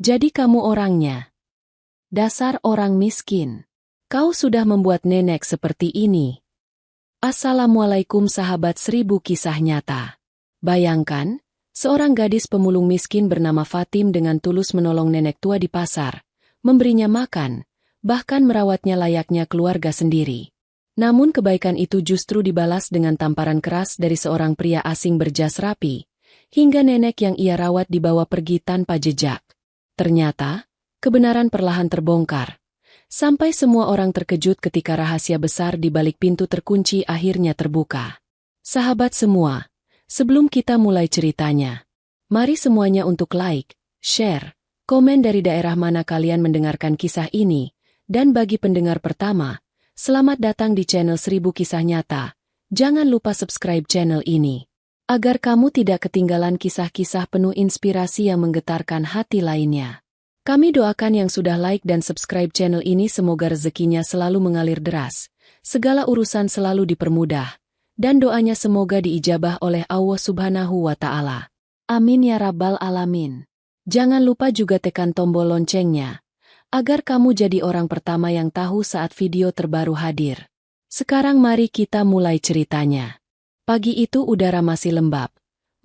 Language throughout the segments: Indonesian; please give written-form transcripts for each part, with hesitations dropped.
Jadi kamu orangnya. Dasar orang miskin. Kau sudah membuat nenek seperti ini. Assalamualaikum sahabat 1000 kisah nyata. Bayangkan, seorang gadis pemulung miskin bernama Fatim dengan tulus menolong nenek tua di pasar, memberinya makan, bahkan merawatnya layaknya keluarga sendiri. Namun kebaikan itu justru dibalas dengan tamparan keras dari seorang pria asing berjas rapi, hingga nenek yang ia rawat dibawa pergi tanpa jejak. Ternyata, kebenaran perlahan terbongkar. Sampai semua orang terkejut ketika rahasia besar di balik pintu terkunci akhirnya terbuka. Sahabat semua, sebelum kita mulai ceritanya, mari semuanya untuk like, share, komen dari daerah mana kalian mendengarkan kisah ini, dan bagi pendengar pertama, selamat datang di channel 1000 Kisah Nyata. Jangan lupa subscribe channel ini, agar kamu tidak ketinggalan kisah-kisah penuh inspirasi yang menggetarkan hati lainnya. Kami doakan yang sudah like dan subscribe channel ini semoga rezekinya selalu mengalir deras, segala urusan selalu dipermudah, dan doanya semoga diijabah oleh Allah Subhanahu wa Ta'ala. Amin ya Rabbal Alamin. Jangan lupa juga tekan tombol loncengnya, agar kamu jadi orang pertama yang tahu saat video terbaru hadir. Sekarang mari kita mulai ceritanya. Pagi itu udara masih lembab,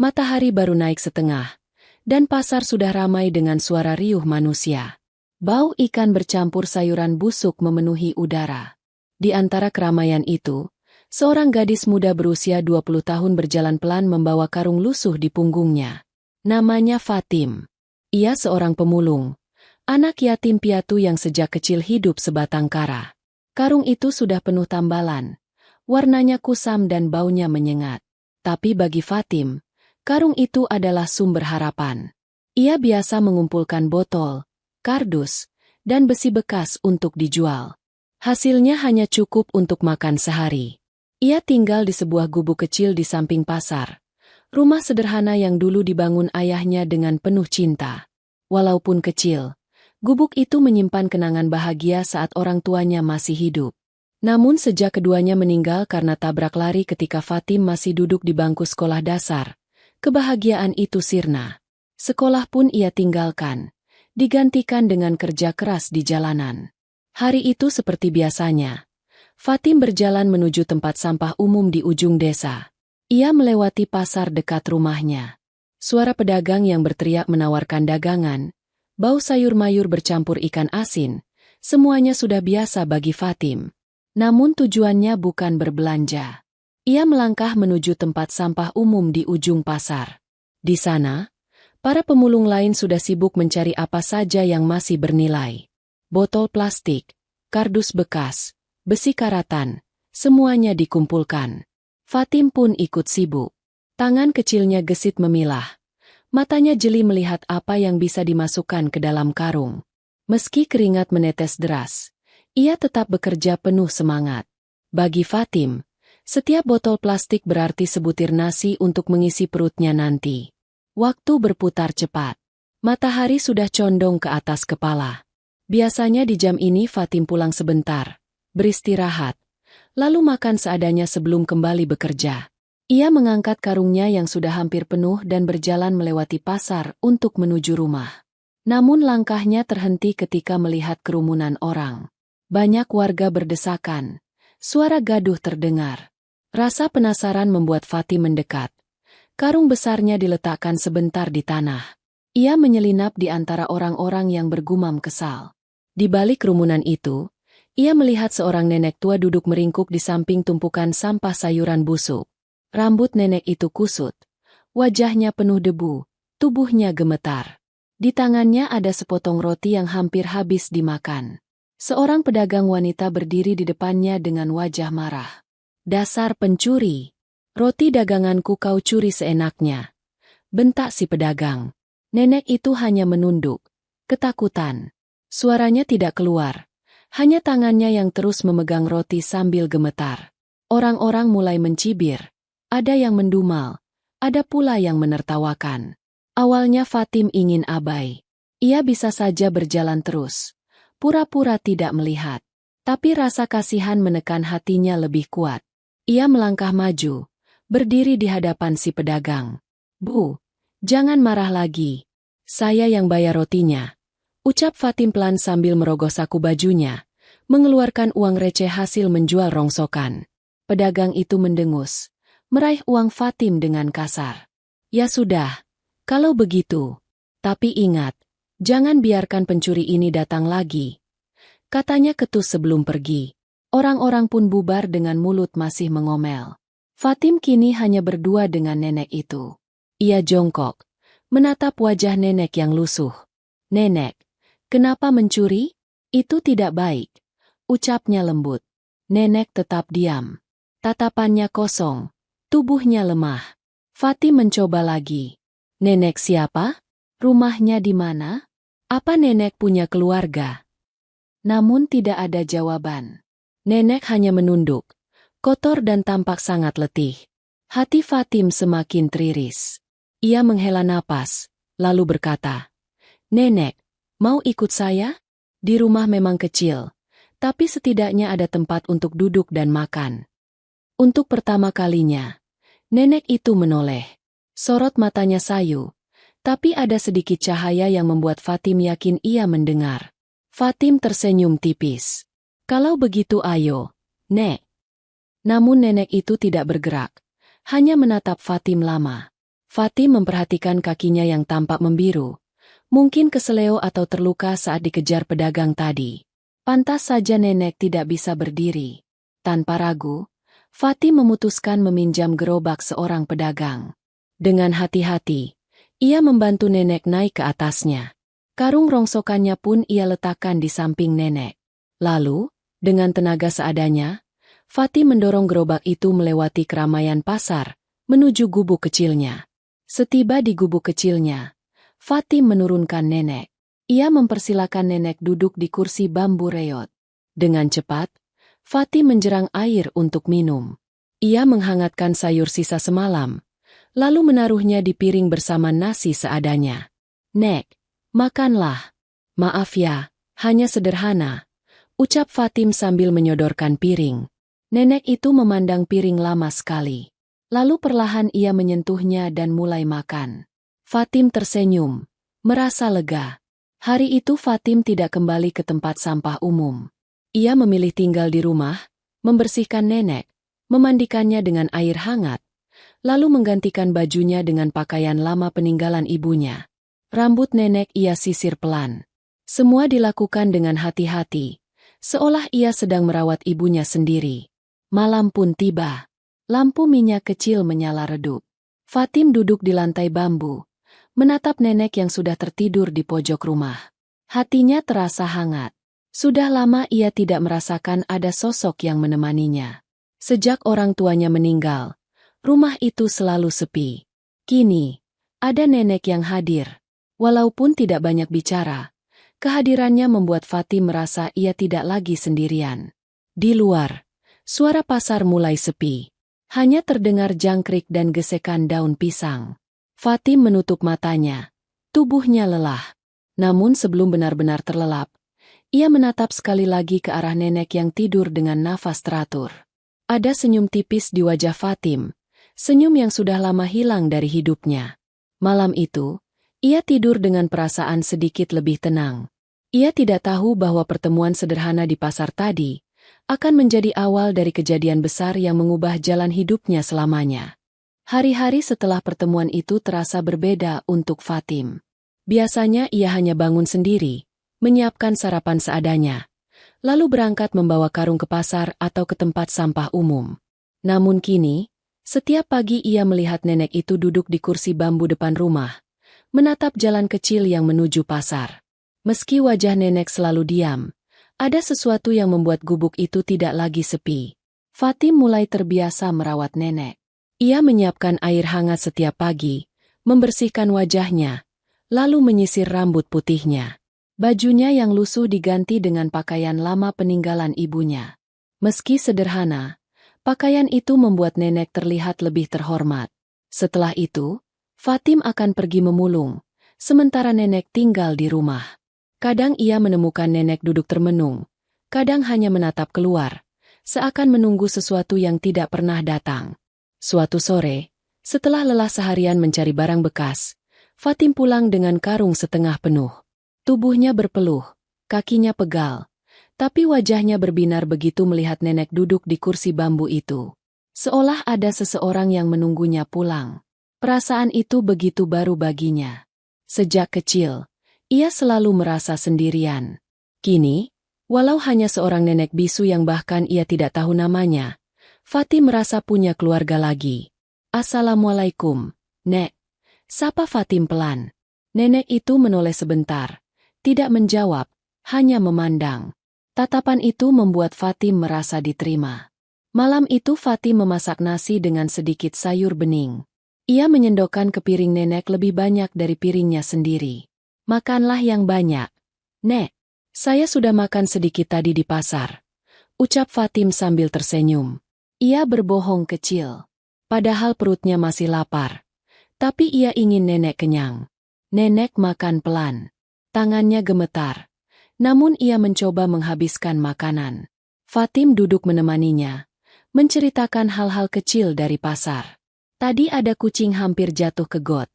matahari baru naik setengah, dan pasar sudah ramai dengan suara riuh manusia. Bau ikan bercampur sayuran busuk memenuhi udara. Di antara keramaian itu, seorang gadis muda berusia 20 tahun berjalan pelan membawa karung lusuh di punggungnya. Namanya Fatim. Ia seorang pemulung, anak yatim piatu yang sejak kecil hidup sebatang kara. Karung itu sudah penuh tambalan, warnanya kusam dan baunya menyengat. Tapi bagi Fatim, karung itu adalah sumber harapan. Ia biasa mengumpulkan botol, kardus, dan besi bekas untuk dijual. Hasilnya hanya cukup untuk makan sehari. Ia tinggal di sebuah gubuk kecil di samping pasar. Rumah sederhana yang dulu dibangun ayahnya dengan penuh cinta. Walaupun kecil, gubuk itu menyimpan kenangan bahagia saat orang tuanya masih hidup. Namun sejak keduanya meninggal karena tabrak lari ketika Fatim masih duduk di bangku sekolah dasar, kebahagiaan itu sirna. Sekolah pun ia tinggalkan, digantikan dengan kerja keras di jalanan. Hari itu seperti biasanya, Fatim berjalan menuju tempat sampah umum di ujung desa. Ia melewati pasar dekat rumahnya. Suara pedagang yang berteriak menawarkan dagangan, bau sayur mayur bercampur ikan asin, semuanya sudah biasa bagi Fatim. Namun tujuannya bukan berbelanja. Ia melangkah menuju tempat sampah umum di ujung pasar. Di sana, para pemulung lain sudah sibuk mencari apa saja yang masih bernilai. Botol plastik, kardus bekas, besi karatan, semuanya dikumpulkan. Fatim pun ikut sibuk. Tangan kecilnya gesit memilah. Matanya jeli melihat apa yang bisa dimasukkan ke dalam karung. Meski keringat menetes deras, ia tetap bekerja penuh semangat. Bagi Fatim, setiap botol plastik berarti sebutir nasi untuk mengisi perutnya nanti. Waktu berputar cepat. Matahari sudah condong ke atas kepala. Biasanya di jam ini Fatim pulang sebentar, beristirahat, lalu makan seadanya sebelum kembali bekerja. Ia mengangkat karungnya yang sudah hampir penuh dan berjalan melewati pasar untuk menuju rumah. Namun langkahnya terhenti ketika melihat kerumunan orang. Banyak warga berdesakan. Suara gaduh terdengar. Rasa penasaran membuat Fatim mendekat. Karung besarnya diletakkan sebentar di tanah. Ia menyelinap di antara orang-orang yang bergumam kesal. Di balik kerumunan itu, ia melihat seorang nenek tua duduk meringkuk di samping tumpukan sampah sayuran busuk. Rambut nenek itu kusut. Wajahnya penuh debu, tubuhnya gemetar. Di tangannya ada sepotong roti yang hampir habis dimakan. Seorang pedagang wanita berdiri di depannya dengan wajah marah. Dasar pencuri! Roti daganganku kau curi seenaknya. Bentak si pedagang. Nenek itu hanya menunduk, ketakutan. Suaranya tidak keluar. Hanya tangannya yang terus memegang roti sambil gemetar. Orang-orang mulai mencibir. Ada yang mendumal. Ada pula yang menertawakan. Awalnya Fatim ingin abai. Ia bisa saja berjalan terus. Pura-pura tidak melihat. Tapi rasa kasihan menekan hatinya lebih kuat. Ia melangkah maju, berdiri di hadapan si pedagang. Bu, jangan marah lagi. Saya yang bayar rotinya. Ucap Fatim pelan sambil merogoh saku bajunya, mengeluarkan uang receh hasil menjual rongsokan. Pedagang itu mendengus, meraih uang Fatim dengan kasar. Ya sudah, kalau begitu. Tapi ingat, jangan biarkan pencuri ini datang lagi. Katanya ketus sebelum pergi. Orang-orang pun bubar dengan mulut masih mengomel. Fatim kini hanya berdua dengan nenek itu. Ia jongkok, menatap wajah nenek yang lusuh. Nenek, kenapa mencuri? Itu tidak baik. Ucapnya lembut. Nenek tetap diam. Tatapannya kosong. Tubuhnya lemah. Fatim mencoba lagi. Nenek siapa? Rumahnya di mana? Apa nenek punya keluarga? Namun tidak ada jawaban. Nenek hanya menunduk, kotor dan tampak sangat letih. Hati Fatim semakin teriris. Ia menghela napas, lalu berkata, "Nenek, mau ikut saya? Di rumah memang kecil, tapi setidaknya ada tempat untuk duduk dan makan." Untuk pertama kalinya, nenek itu menoleh. Sorot matanya sayu, tapi ada sedikit cahaya yang membuat Fatim yakin ia mendengar. Fatim tersenyum tipis. "Kalau begitu ayo, Nek." Namun nenek itu tidak bergerak, hanya menatap Fatim lama. Fatim memperhatikan kakinya yang tampak membiru, mungkin keseleo atau terluka saat dikejar pedagang tadi. Pantas saja nenek tidak bisa berdiri. Tanpa ragu, Fatim memutuskan meminjam gerobak seorang pedagang. Dengan hati-hati, ia membantu nenek naik ke atasnya. Karung rongsokannya pun ia letakkan di samping nenek. Lalu, dengan tenaga seadanya, Fatim mendorong gerobak itu melewati keramaian pasar, menuju gubuk kecilnya. Setiba di gubuk kecilnya, Fatim menurunkan nenek. Ia mempersilakan nenek duduk di kursi bambu reot. Dengan cepat, Fatim menjerang air untuk minum. Ia menghangatkan sayur sisa semalam, lalu menaruhnya di piring bersama nasi seadanya. "Nek, makanlah." "Maaf ya, hanya sederhana," ucap Fatim sambil menyodorkan piring. Nenek itu memandang piring lama sekali. Lalu perlahan ia menyentuhnya dan mulai makan. Fatim tersenyum, merasa lega. Hari itu Fatim tidak kembali ke tempat sampah umum. Ia memilih tinggal di rumah, membersihkan nenek, memandikannya dengan air hangat, lalu menggantikan bajunya dengan pakaian lama peninggalan ibunya. Rambut nenek ia sisir pelan. Semua dilakukan dengan hati-hati, seolah ia sedang merawat ibunya sendiri. Malam pun tiba. Lampu minyak kecil menyala redup. Fatim duduk di lantai bambu, menatap nenek yang sudah tertidur di pojok rumah. Hatinya terasa hangat. Sudah lama ia tidak merasakan ada sosok yang menemaninya. Sejak orang tuanya meninggal, rumah itu selalu sepi. Kini, ada nenek yang hadir. Walaupun tidak banyak bicara, kehadirannya membuat Fatim merasa ia tidak lagi sendirian. Di luar, suara pasar mulai sepi. Hanya terdengar jangkrik dan gesekan daun pisang. Fatim menutup matanya. Tubuhnya lelah. Namun sebelum benar-benar terlelap, ia menatap sekali lagi ke arah nenek yang tidur dengan nafas teratur. Ada senyum tipis di wajah Fatim, senyum yang sudah lama hilang dari hidupnya. Malam itu, ia tidur dengan perasaan sedikit lebih tenang. Ia tidak tahu bahwa pertemuan sederhana di pasar tadi akan menjadi awal dari kejadian besar yang mengubah jalan hidupnya selamanya. Hari-hari setelah pertemuan itu terasa berbeda untuk Fatim. Biasanya ia hanya bangun sendiri, menyiapkan sarapan seadanya, lalu berangkat membawa karung ke pasar atau ke tempat sampah umum. Namun kini, setiap pagi ia melihat nenek itu duduk di kursi bambu depan rumah, menatap jalan kecil yang menuju pasar. Meski wajah nenek selalu diam, ada sesuatu yang membuat gubuk itu tidak lagi sepi. Fatim mulai terbiasa merawat nenek. Ia menyiapkan air hangat setiap pagi, membersihkan wajahnya, lalu menyisir rambut putihnya. Bajunya yang lusuh diganti dengan pakaian lama peninggalan ibunya. Meski sederhana, pakaian itu membuat nenek terlihat lebih terhormat. Setelah itu, Fatim akan pergi memulung, sementara nenek tinggal di rumah. Kadang ia menemukan nenek duduk termenung, kadang hanya menatap keluar, seakan menunggu sesuatu yang tidak pernah datang. Suatu sore, setelah lelah seharian mencari barang bekas, Fatim pulang dengan karung setengah penuh. Tubuhnya berpeluh, kakinya pegal. Tapi wajahnya berbinar begitu melihat nenek duduk di kursi bambu itu. Seolah ada seseorang yang menunggunya pulang. Perasaan itu begitu baru baginya. Sejak kecil, ia selalu merasa sendirian. Kini, walau hanya seorang nenek bisu yang bahkan ia tidak tahu namanya, Fatim merasa punya keluarga lagi. "Assalamualaikum, Nek," sapa Fatim pelan. Nenek itu menoleh sebentar, tidak menjawab, hanya memandang. Tatapan itu membuat Fatim merasa diterima. Malam itu Fatim memasak nasi dengan sedikit sayur bening. Ia menyendokkan ke piring nenek lebih banyak dari piringnya sendiri. "Makanlah yang banyak, Nek. Saya sudah makan sedikit tadi di pasar," ucap Fatim sambil tersenyum. Ia berbohong kecil. Padahal perutnya masih lapar. Tapi ia ingin nenek kenyang. Nenek makan pelan. Tangannya gemetar. Namun ia mencoba menghabiskan makanan. Fatim duduk menemaninya, menceritakan hal-hal kecil dari pasar. "Tadi ada kucing hampir jatuh ke got.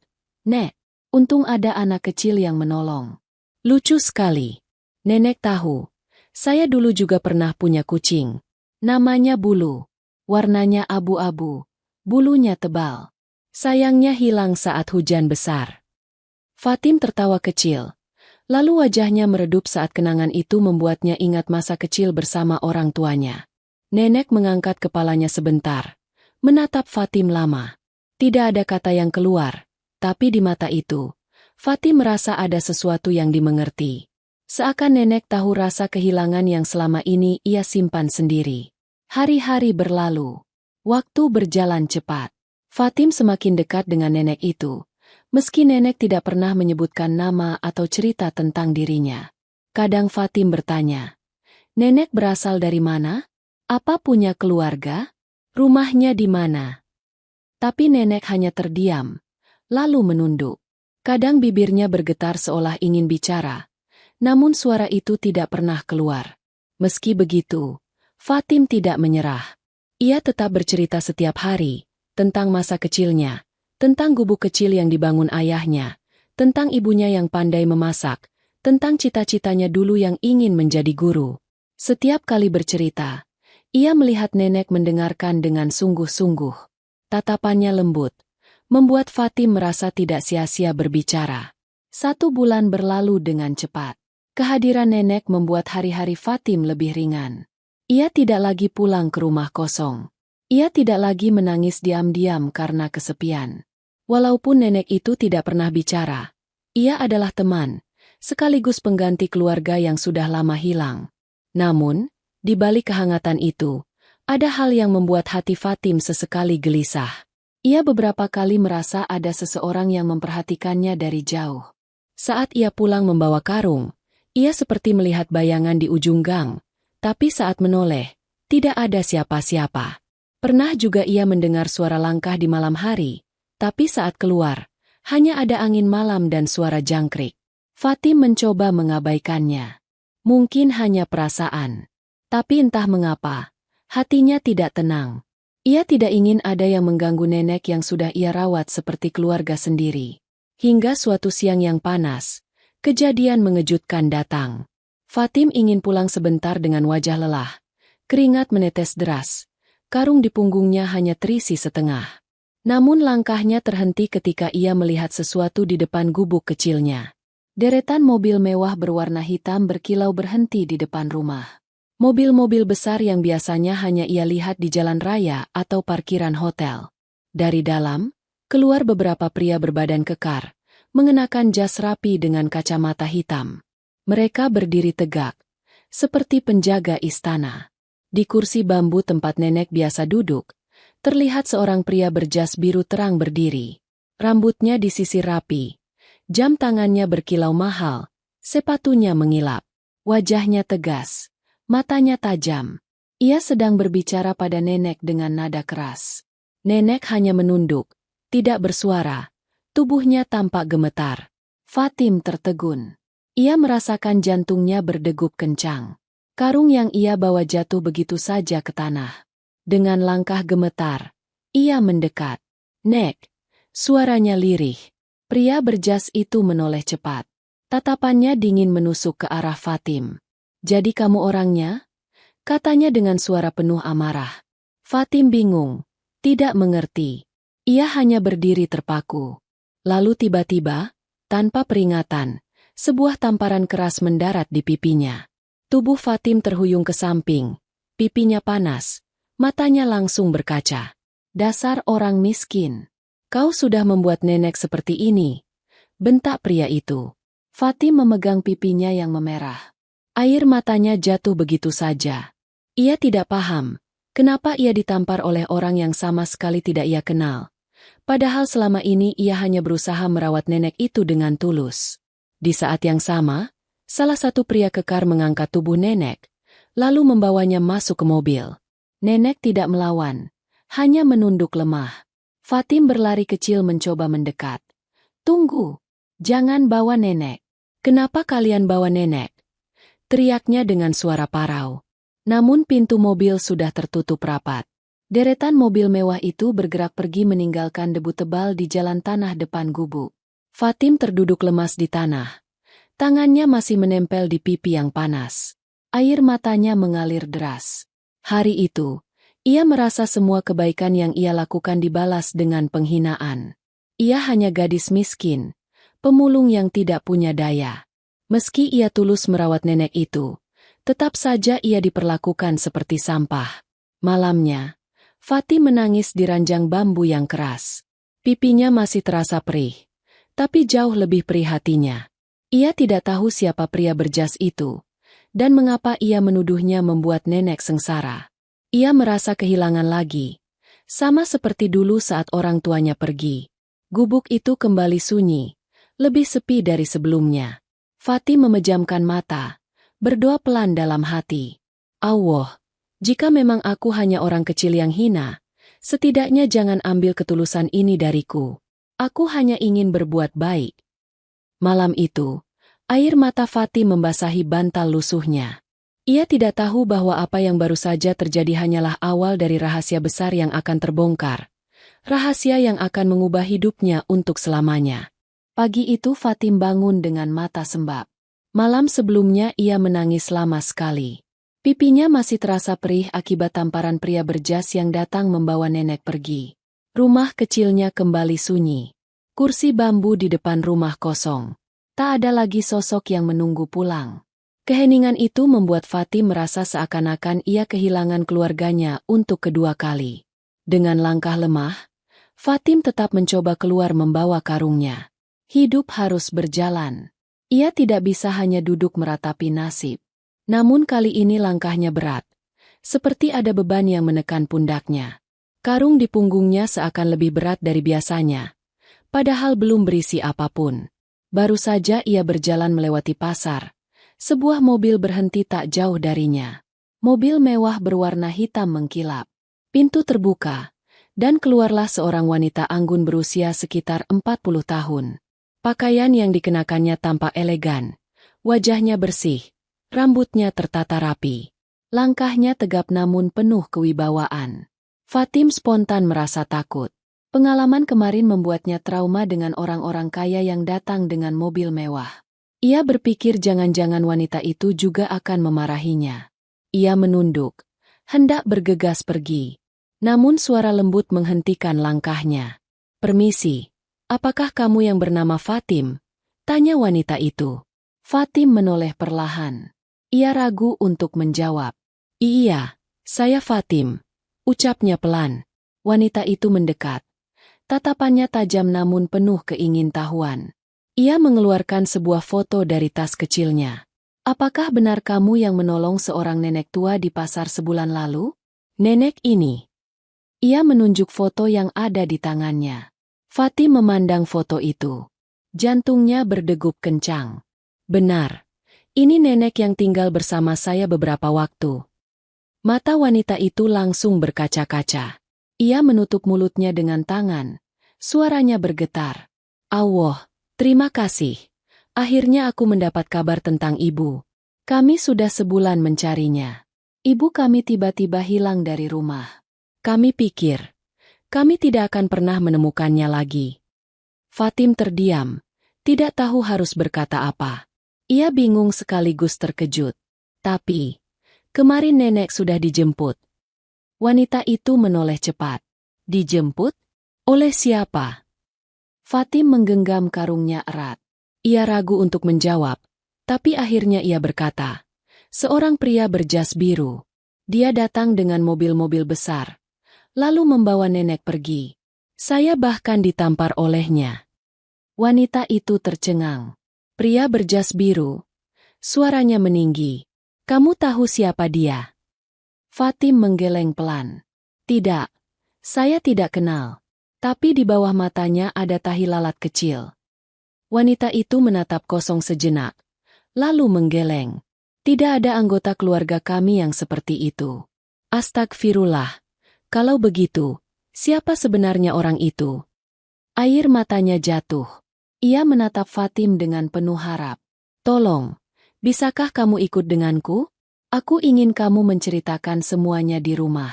Nek, untung ada anak kecil yang menolong. Lucu sekali. Nenek tahu, saya dulu juga pernah punya kucing. Namanya Bulu. Warnanya abu-abu, bulunya tebal. Sayangnya hilang saat hujan besar." Fatim tertawa kecil. Lalu wajahnya meredup saat kenangan itu membuatnya ingat masa kecil bersama orang tuanya. Nenek mengangkat kepalanya sebentar, menatap Fatim lama. Tidak ada kata yang keluar, tapi di mata itu, Fatim merasa ada sesuatu yang dimengerti. Seakan nenek tahu rasa kehilangan yang selama ini ia simpan sendiri. Hari-hari berlalu. Waktu berjalan cepat. Fatim semakin dekat dengan nenek itu, meski nenek tidak pernah menyebutkan nama atau cerita tentang dirinya. Kadang Fatim bertanya, "Nenek berasal dari mana? Apa punya keluarga? Rumahnya di mana?" Tapi nenek hanya terdiam, lalu menunduk. Kadang bibirnya bergetar seolah ingin bicara, namun suara itu tidak pernah keluar. Meski begitu, Fatim tidak menyerah. Ia tetap bercerita setiap hari, tentang masa kecilnya, tentang gubuk kecil yang dibangun ayahnya, tentang ibunya yang pandai memasak, tentang cita-citanya dulu yang ingin menjadi guru. Setiap kali bercerita, ia melihat nenek mendengarkan dengan sungguh-sungguh. Tatapannya lembut, membuat Fatim merasa tidak sia-sia berbicara. 1 bulan berlalu dengan cepat. Kehadiran nenek membuat hari-hari Fatim lebih ringan. Ia tidak lagi pulang ke rumah kosong. Ia tidak lagi menangis diam-diam karena kesepian. Walaupun nenek itu tidak pernah bicara, ia adalah teman, sekaligus pengganti keluarga yang sudah lama hilang. Namun, di balik kehangatan itu, ada hal yang membuat hati Fatim sesekali gelisah. Ia beberapa kali merasa ada seseorang yang memperhatikannya dari jauh. Saat ia pulang membawa karung, ia seperti melihat bayangan di ujung gang. Tapi saat menoleh, tidak ada siapa-siapa. Pernah juga ia mendengar suara langkah di malam hari, tapi saat keluar, hanya ada angin malam dan suara jangkrik. Fatim mencoba mengabaikannya. Mungkin hanya perasaan. Tapi entah mengapa, hatinya tidak tenang. Ia tidak ingin ada yang mengganggu nenek yang sudah ia rawat seperti keluarga sendiri. Hingga suatu siang yang panas, kejadian mengejutkan datang. Fatim ingin pulang sebentar dengan wajah lelah. Keringat menetes deras. Karung di punggungnya hanya terisi setengah. Namun langkahnya terhenti ketika ia melihat sesuatu di depan gubuk kecilnya. Deretan mobil mewah berwarna hitam berkilau berhenti di depan rumah. Mobil-mobil besar yang biasanya hanya ia lihat di jalan raya atau parkiran hotel. Dari dalam, keluar beberapa pria berbadan kekar, mengenakan jas rapi dengan kacamata hitam. Mereka berdiri tegak, seperti penjaga istana. Di kursi bambu tempat nenek biasa duduk, terlihat seorang pria berjas biru terang berdiri. Rambutnya disisir rapi, jam tangannya berkilau mahal, sepatunya mengilap. Wajahnya tegas, matanya tajam. Ia sedang berbicara pada nenek dengan nada keras. Nenek hanya menunduk, tidak bersuara. Tubuhnya tampak gemetar. Fatim tertegun. Ia merasakan jantungnya berdegup kencang. Karung yang ia bawa jatuh begitu saja ke tanah. Dengan langkah gemetar, ia mendekat. "Nek," suaranya lirih. Pria berjas itu menoleh cepat. Tatapannya dingin menusuk ke arah Fatim. "Jadi kamu orangnya?" katanya dengan suara penuh amarah. Fatim bingung, tidak mengerti. Ia hanya berdiri terpaku. Lalu tiba-tiba, tanpa peringatan, sebuah tamparan keras mendarat di pipinya. Tubuh Fatim terhuyung ke samping, pipinya panas, matanya langsung berkaca. "Dasar orang miskin. Kau sudah membuat nenek seperti ini," bentak pria itu. Fatim memegang pipinya yang memerah. Air matanya jatuh begitu saja. Ia tidak paham, kenapa ia ditampar oleh orang yang sama sekali tidak ia kenal. Padahal selama ini ia hanya berusaha merawat nenek itu dengan tulus. Di saat yang sama, salah satu pria kekar mengangkat tubuh nenek, lalu membawanya masuk ke mobil. Nenek tidak melawan, hanya menunduk lemah. Fatim berlari kecil mencoba mendekat. "Tunggu, jangan bawa nenek." "Kenapa kalian bawa nenek?" teriaknya dengan suara parau. Namun pintu mobil sudah tertutup rapat. Deretan mobil mewah itu bergerak pergi meninggalkan debu tebal di jalan tanah depan gubuk. Fatim terduduk lemas di tanah. Tangannya masih menempel di pipi yang panas. Air matanya mengalir deras. Hari itu, ia merasa semua kebaikan yang ia lakukan dibalas dengan penghinaan. Ia hanya gadis miskin, pemulung yang tidak punya daya. Meski ia tulus merawat nenek itu, tetap saja ia diperlakukan seperti sampah. Malamnya, Fatim menangis di ranjang bambu yang keras. Pipinya masih terasa perih, tapi jauh lebih perih hatinya. Ia tidak tahu siapa pria berjas itu, dan mengapa ia menuduhnya membuat nenek sengsara. Ia merasa kehilangan lagi, sama seperti dulu saat orang tuanya pergi. Gubuk itu kembali sunyi, lebih sepi dari sebelumnya. Fatim memejamkan mata, berdoa pelan dalam hati. "Allah, jika memang aku hanya orang kecil yang hina, setidaknya jangan ambil ketulusan ini dariku. Aku hanya ingin berbuat baik." Malam itu, air mata Fatim membasahi bantal lusuhnya. Ia tidak tahu bahwa apa yang baru saja terjadi hanyalah awal dari rahasia besar yang akan terbongkar. Rahasia yang akan mengubah hidupnya untuk selamanya. Pagi itu Fatim bangun dengan mata sembab. Malam sebelumnya ia menangis lama sekali. Pipinya masih terasa perih akibat tamparan pria berjas yang datang membawa nenek pergi. Rumah kecilnya kembali sunyi. Kursi bambu di depan rumah kosong. Tak ada lagi sosok yang menunggu pulang. Keheningan itu membuat Fatim merasa seakan-akan ia kehilangan keluarganya untuk kedua kali. Dengan langkah lemah, Fatim tetap mencoba keluar membawa karungnya. Hidup harus berjalan. Ia tidak bisa hanya duduk meratapi nasib. Namun kali ini langkahnya berat. Seperti ada beban yang menekan pundaknya. Karung di punggungnya seakan lebih berat dari biasanya. Padahal belum berisi apapun. Baru saja ia berjalan melewati pasar. Sebuah mobil berhenti tak jauh darinya. Mobil mewah berwarna hitam mengkilap. Pintu terbuka, dan keluarlah seorang wanita anggun berusia sekitar 40 tahun. Pakaian yang dikenakannya tampak elegan, wajahnya bersih, rambutnya tertata rapi. Langkahnya tegap namun penuh kewibawaan. Fatim spontan merasa takut. Pengalaman kemarin membuatnya trauma dengan orang-orang kaya yang datang dengan mobil mewah. Ia berpikir jangan-jangan wanita itu juga akan memarahinya. Ia menunduk, hendak bergegas pergi. Namun suara lembut menghentikan langkahnya. "Permisi. Apakah kamu yang bernama Fatim?" tanya wanita itu. Fatim menoleh perlahan. Ia ragu untuk menjawab. "Iya, saya Fatim," ucapnya pelan. Wanita itu mendekat. Tatapannya tajam namun penuh keingintahuan. Ia mengeluarkan sebuah foto dari tas kecilnya. "Apakah benar kamu yang menolong seorang nenek tua di pasar sebulan lalu?" "Nenek ini." Ia menunjuk foto yang ada di tangannya. Fatim memandang foto itu. Jantungnya berdegup kencang. "Benar. Ini nenek yang tinggal bersama saya beberapa waktu." Mata wanita itu langsung berkaca-kaca. Ia menutup mulutnya dengan tangan. Suaranya bergetar. "Allah, terima kasih. Akhirnya aku mendapat kabar tentang ibu. Kami sudah sebulan mencarinya. Ibu kami tiba-tiba hilang dari rumah. Kami pikir kami tidak akan pernah menemukannya lagi." Fatim terdiam, Tidak tahu harus berkata apa. Ia bingung sekaligus terkejut. Tapi, kemarin nenek sudah dijemput. Wanita itu menoleh cepat. Dijemput? Oleh siapa? Fatim menggenggam karungnya erat. Ia ragu untuk menjawab, tapi akhirnya ia berkata, seorang pria berjas biru. Dia datang dengan mobil-mobil besar, lalu membawa nenek pergi. Saya bahkan ditampar olehnya. Wanita itu tercengang. Pria berjas biru. Suaranya meninggi. Kamu tahu siapa dia? Fatim menggeleng pelan. Tidak, saya tidak kenal. Tapi di bawah matanya ada tahi lalat kecil. Wanita itu menatap kosong sejenak, lalu menggeleng. Tidak ada anggota keluarga kami yang seperti itu. Astagfirullah. Kalau begitu, siapa sebenarnya orang itu? Air matanya jatuh. Ia menatap Fatim dengan penuh harap. Tolong, bisakah kamu ikut denganku? Aku ingin kamu menceritakan semuanya di rumah.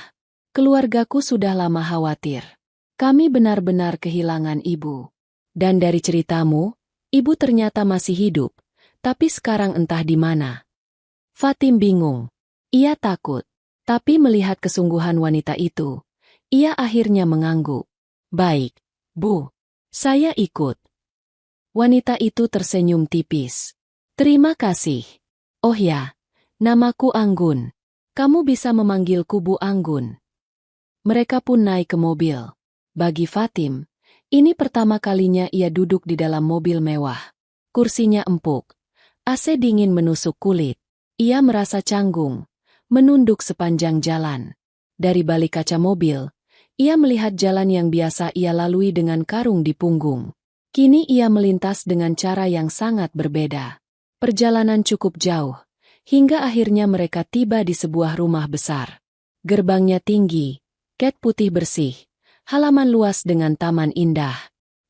Keluargaku sudah lama khawatir. Kami benar-benar kehilangan ibu. Dan dari ceritamu, ibu ternyata masih hidup, tapi sekarang entah di mana. Fatim bingung. Ia takut. Tapi melihat kesungguhan wanita itu, ia akhirnya mengangguk. Baik, Bu. Saya ikut. Wanita itu tersenyum tipis. Terima kasih. Oh ya. Namaku Anggun. Kamu bisa memanggilku Bu Anggun. Mereka pun naik ke mobil. Bagi Fatim, ini pertama kalinya ia duduk di dalam mobil mewah. Kursinya empuk. AC dingin menusuk kulit. Ia merasa canggung, menunduk sepanjang jalan. Dari balik kaca mobil, ia melihat jalan yang biasa ia lalui dengan karung di punggung. Kini ia melintas dengan cara yang sangat berbeda. Perjalanan cukup jauh. Hingga akhirnya mereka tiba di sebuah rumah besar. Gerbangnya tinggi, cat putih bersih, halaman luas dengan taman indah.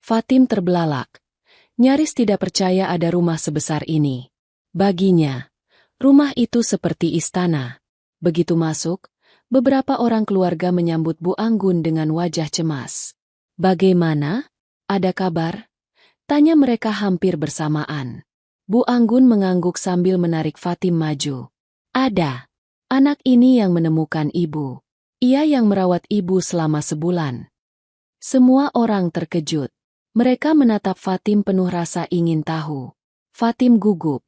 Fatim terbelalak. Nyaris tidak percaya ada rumah sebesar ini. Baginya, rumah itu seperti istana. Begitu masuk, beberapa orang keluarga menyambut Bu Anggun dengan wajah cemas. Bagaimana? Ada kabar? Tanya mereka hampir bersamaan. Bu Anggun mengangguk sambil menarik Fatim maju. Ada. Anak ini yang menemukan ibu. Ia yang merawat ibu selama sebulan. Semua orang terkejut. Mereka menatap Fatim penuh rasa ingin tahu. Fatim gugup.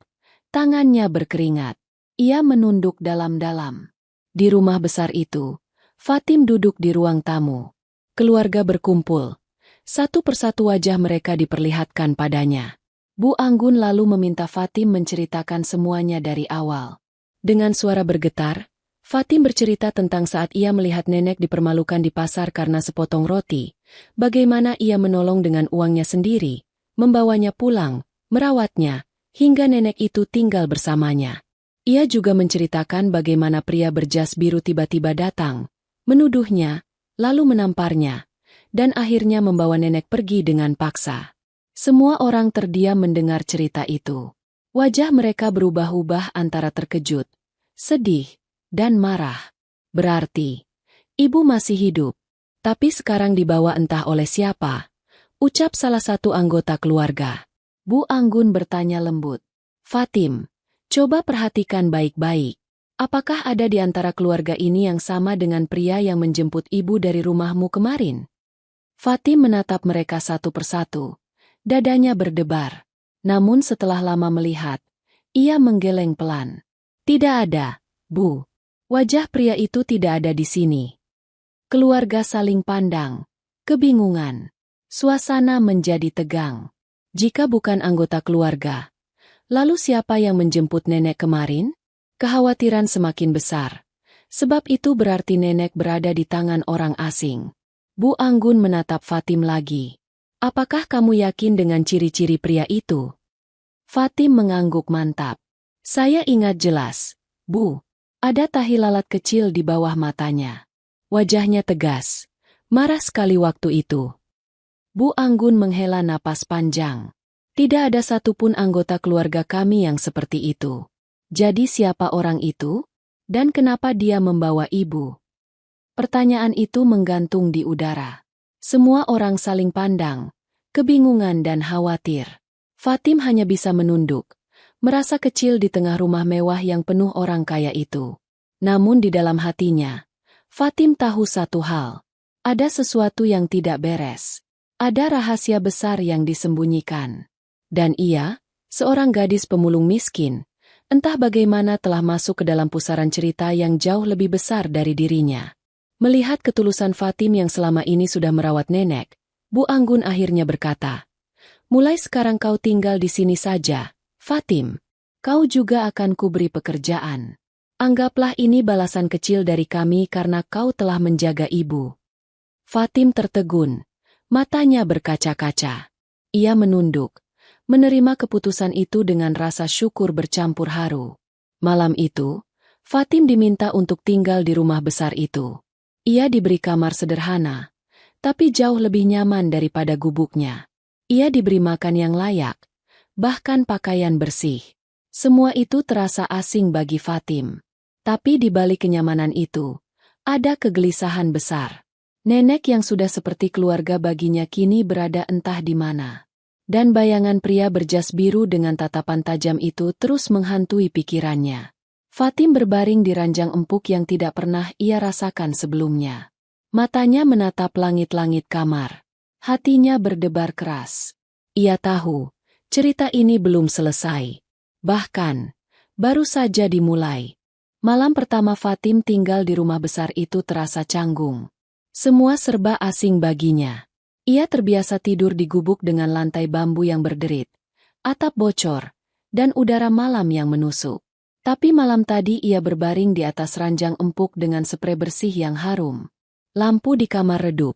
Tangannya berkeringat. Ia menunduk dalam-dalam. Di rumah besar itu, Fatim duduk di ruang tamu. Keluarga berkumpul. Satu persatu wajah mereka diperlihatkan padanya. Bu Anggun lalu meminta Fatim menceritakan semuanya dari awal. Dengan suara bergetar, Fatim bercerita tentang saat ia melihat nenek dipermalukan di pasar karena sepotong roti, bagaimana ia menolong dengan uangnya sendiri, membawanya pulang, merawatnya, hingga nenek itu tinggal bersamanya. Ia juga menceritakan bagaimana pria berjas biru tiba-tiba datang, menuduhnya, lalu menamparnya, dan akhirnya membawa nenek pergi dengan paksa. Semua orang terdiam mendengar cerita itu. Wajah mereka berubah-ubah antara terkejut, sedih, dan marah. Berarti, ibu masih hidup, tapi sekarang dibawa entah oleh siapa, ucap salah satu anggota keluarga. Bu Anggun bertanya lembut. Fatim, coba perhatikan baik-baik. Apakah ada di antara keluarga ini yang sama dengan pria yang menjemput ibu dari rumahmu kemarin? Fatim menatap mereka satu persatu. Dadanya berdebar. Namun setelah lama melihat, ia menggeleng pelan. Tidak ada, Bu. Wajah pria itu tidak ada di sini. Keluarga saling pandang. Kebingungan. Suasana menjadi tegang. Jika bukan anggota keluarga, lalu siapa yang menjemput nenek kemarin? Kekhawatiran semakin besar. Sebab itu berarti nenek berada di tangan orang asing. Bu Anggun menatap Fatim lagi. Apakah kamu yakin dengan ciri-ciri pria itu? Fatim mengangguk mantap. Saya ingat jelas, Bu. Ada tahi lalat kecil di bawah matanya. Wajahnya tegas. Marah sekali waktu itu. Bu Anggun menghela napas panjang. Tidak ada satupun anggota keluarga kami yang seperti itu. Jadi siapa orang itu? Dan kenapa dia membawa ibu? Pertanyaan itu menggantung di udara. Semua orang saling pandang, kebingungan dan khawatir. Fatim hanya bisa menunduk, merasa kecil di tengah rumah mewah yang penuh orang kaya itu. Namun di dalam hatinya, Fatim tahu satu hal. Ada sesuatu yang tidak beres. Ada rahasia besar yang disembunyikan. Dan ia, seorang gadis pemulung miskin, entah bagaimana telah masuk ke dalam pusaran cerita yang jauh lebih besar dari dirinya. Melihat ketulusan Fatim yang selama ini sudah merawat nenek, Bu Anggun akhirnya berkata, "Mulai sekarang kau tinggal di sini saja, Fatim. Kau juga akan kuberi pekerjaan. Anggaplah ini balasan kecil dari kami karena kau telah menjaga ibu." Fatim tertegun, matanya berkaca-kaca. Ia menunduk, menerima keputusan itu dengan rasa syukur bercampur haru. Malam itu, Fatim diminta untuk tinggal di rumah besar itu. Ia diberi kamar sederhana, tapi jauh lebih nyaman daripada gubuknya. Ia diberi makan yang layak, bahkan pakaian bersih. Semua itu terasa asing bagi Fatim. Tapi di balik kenyamanan itu, ada kegelisahan besar. Nenek yang sudah seperti keluarga baginya kini berada entah di mana. Dan bayangan pria berjas biru dengan tatapan tajam itu terus menghantui pikirannya. Fatim berbaring di ranjang empuk yang tidak pernah ia rasakan sebelumnya. Matanya menatap langit-langit kamar. Hatinya berdebar keras. Ia tahu, cerita ini belum selesai. Bahkan, baru saja dimulai. Malam pertama Fatim tinggal di rumah besar itu terasa canggung. Semua serba asing baginya. Ia terbiasa tidur di gubuk dengan lantai bambu yang berderit, atap bocor, dan udara malam yang menusuk. Tapi malam tadi ia berbaring di atas ranjang empuk dengan sprei bersih yang harum. Lampu di kamar redup.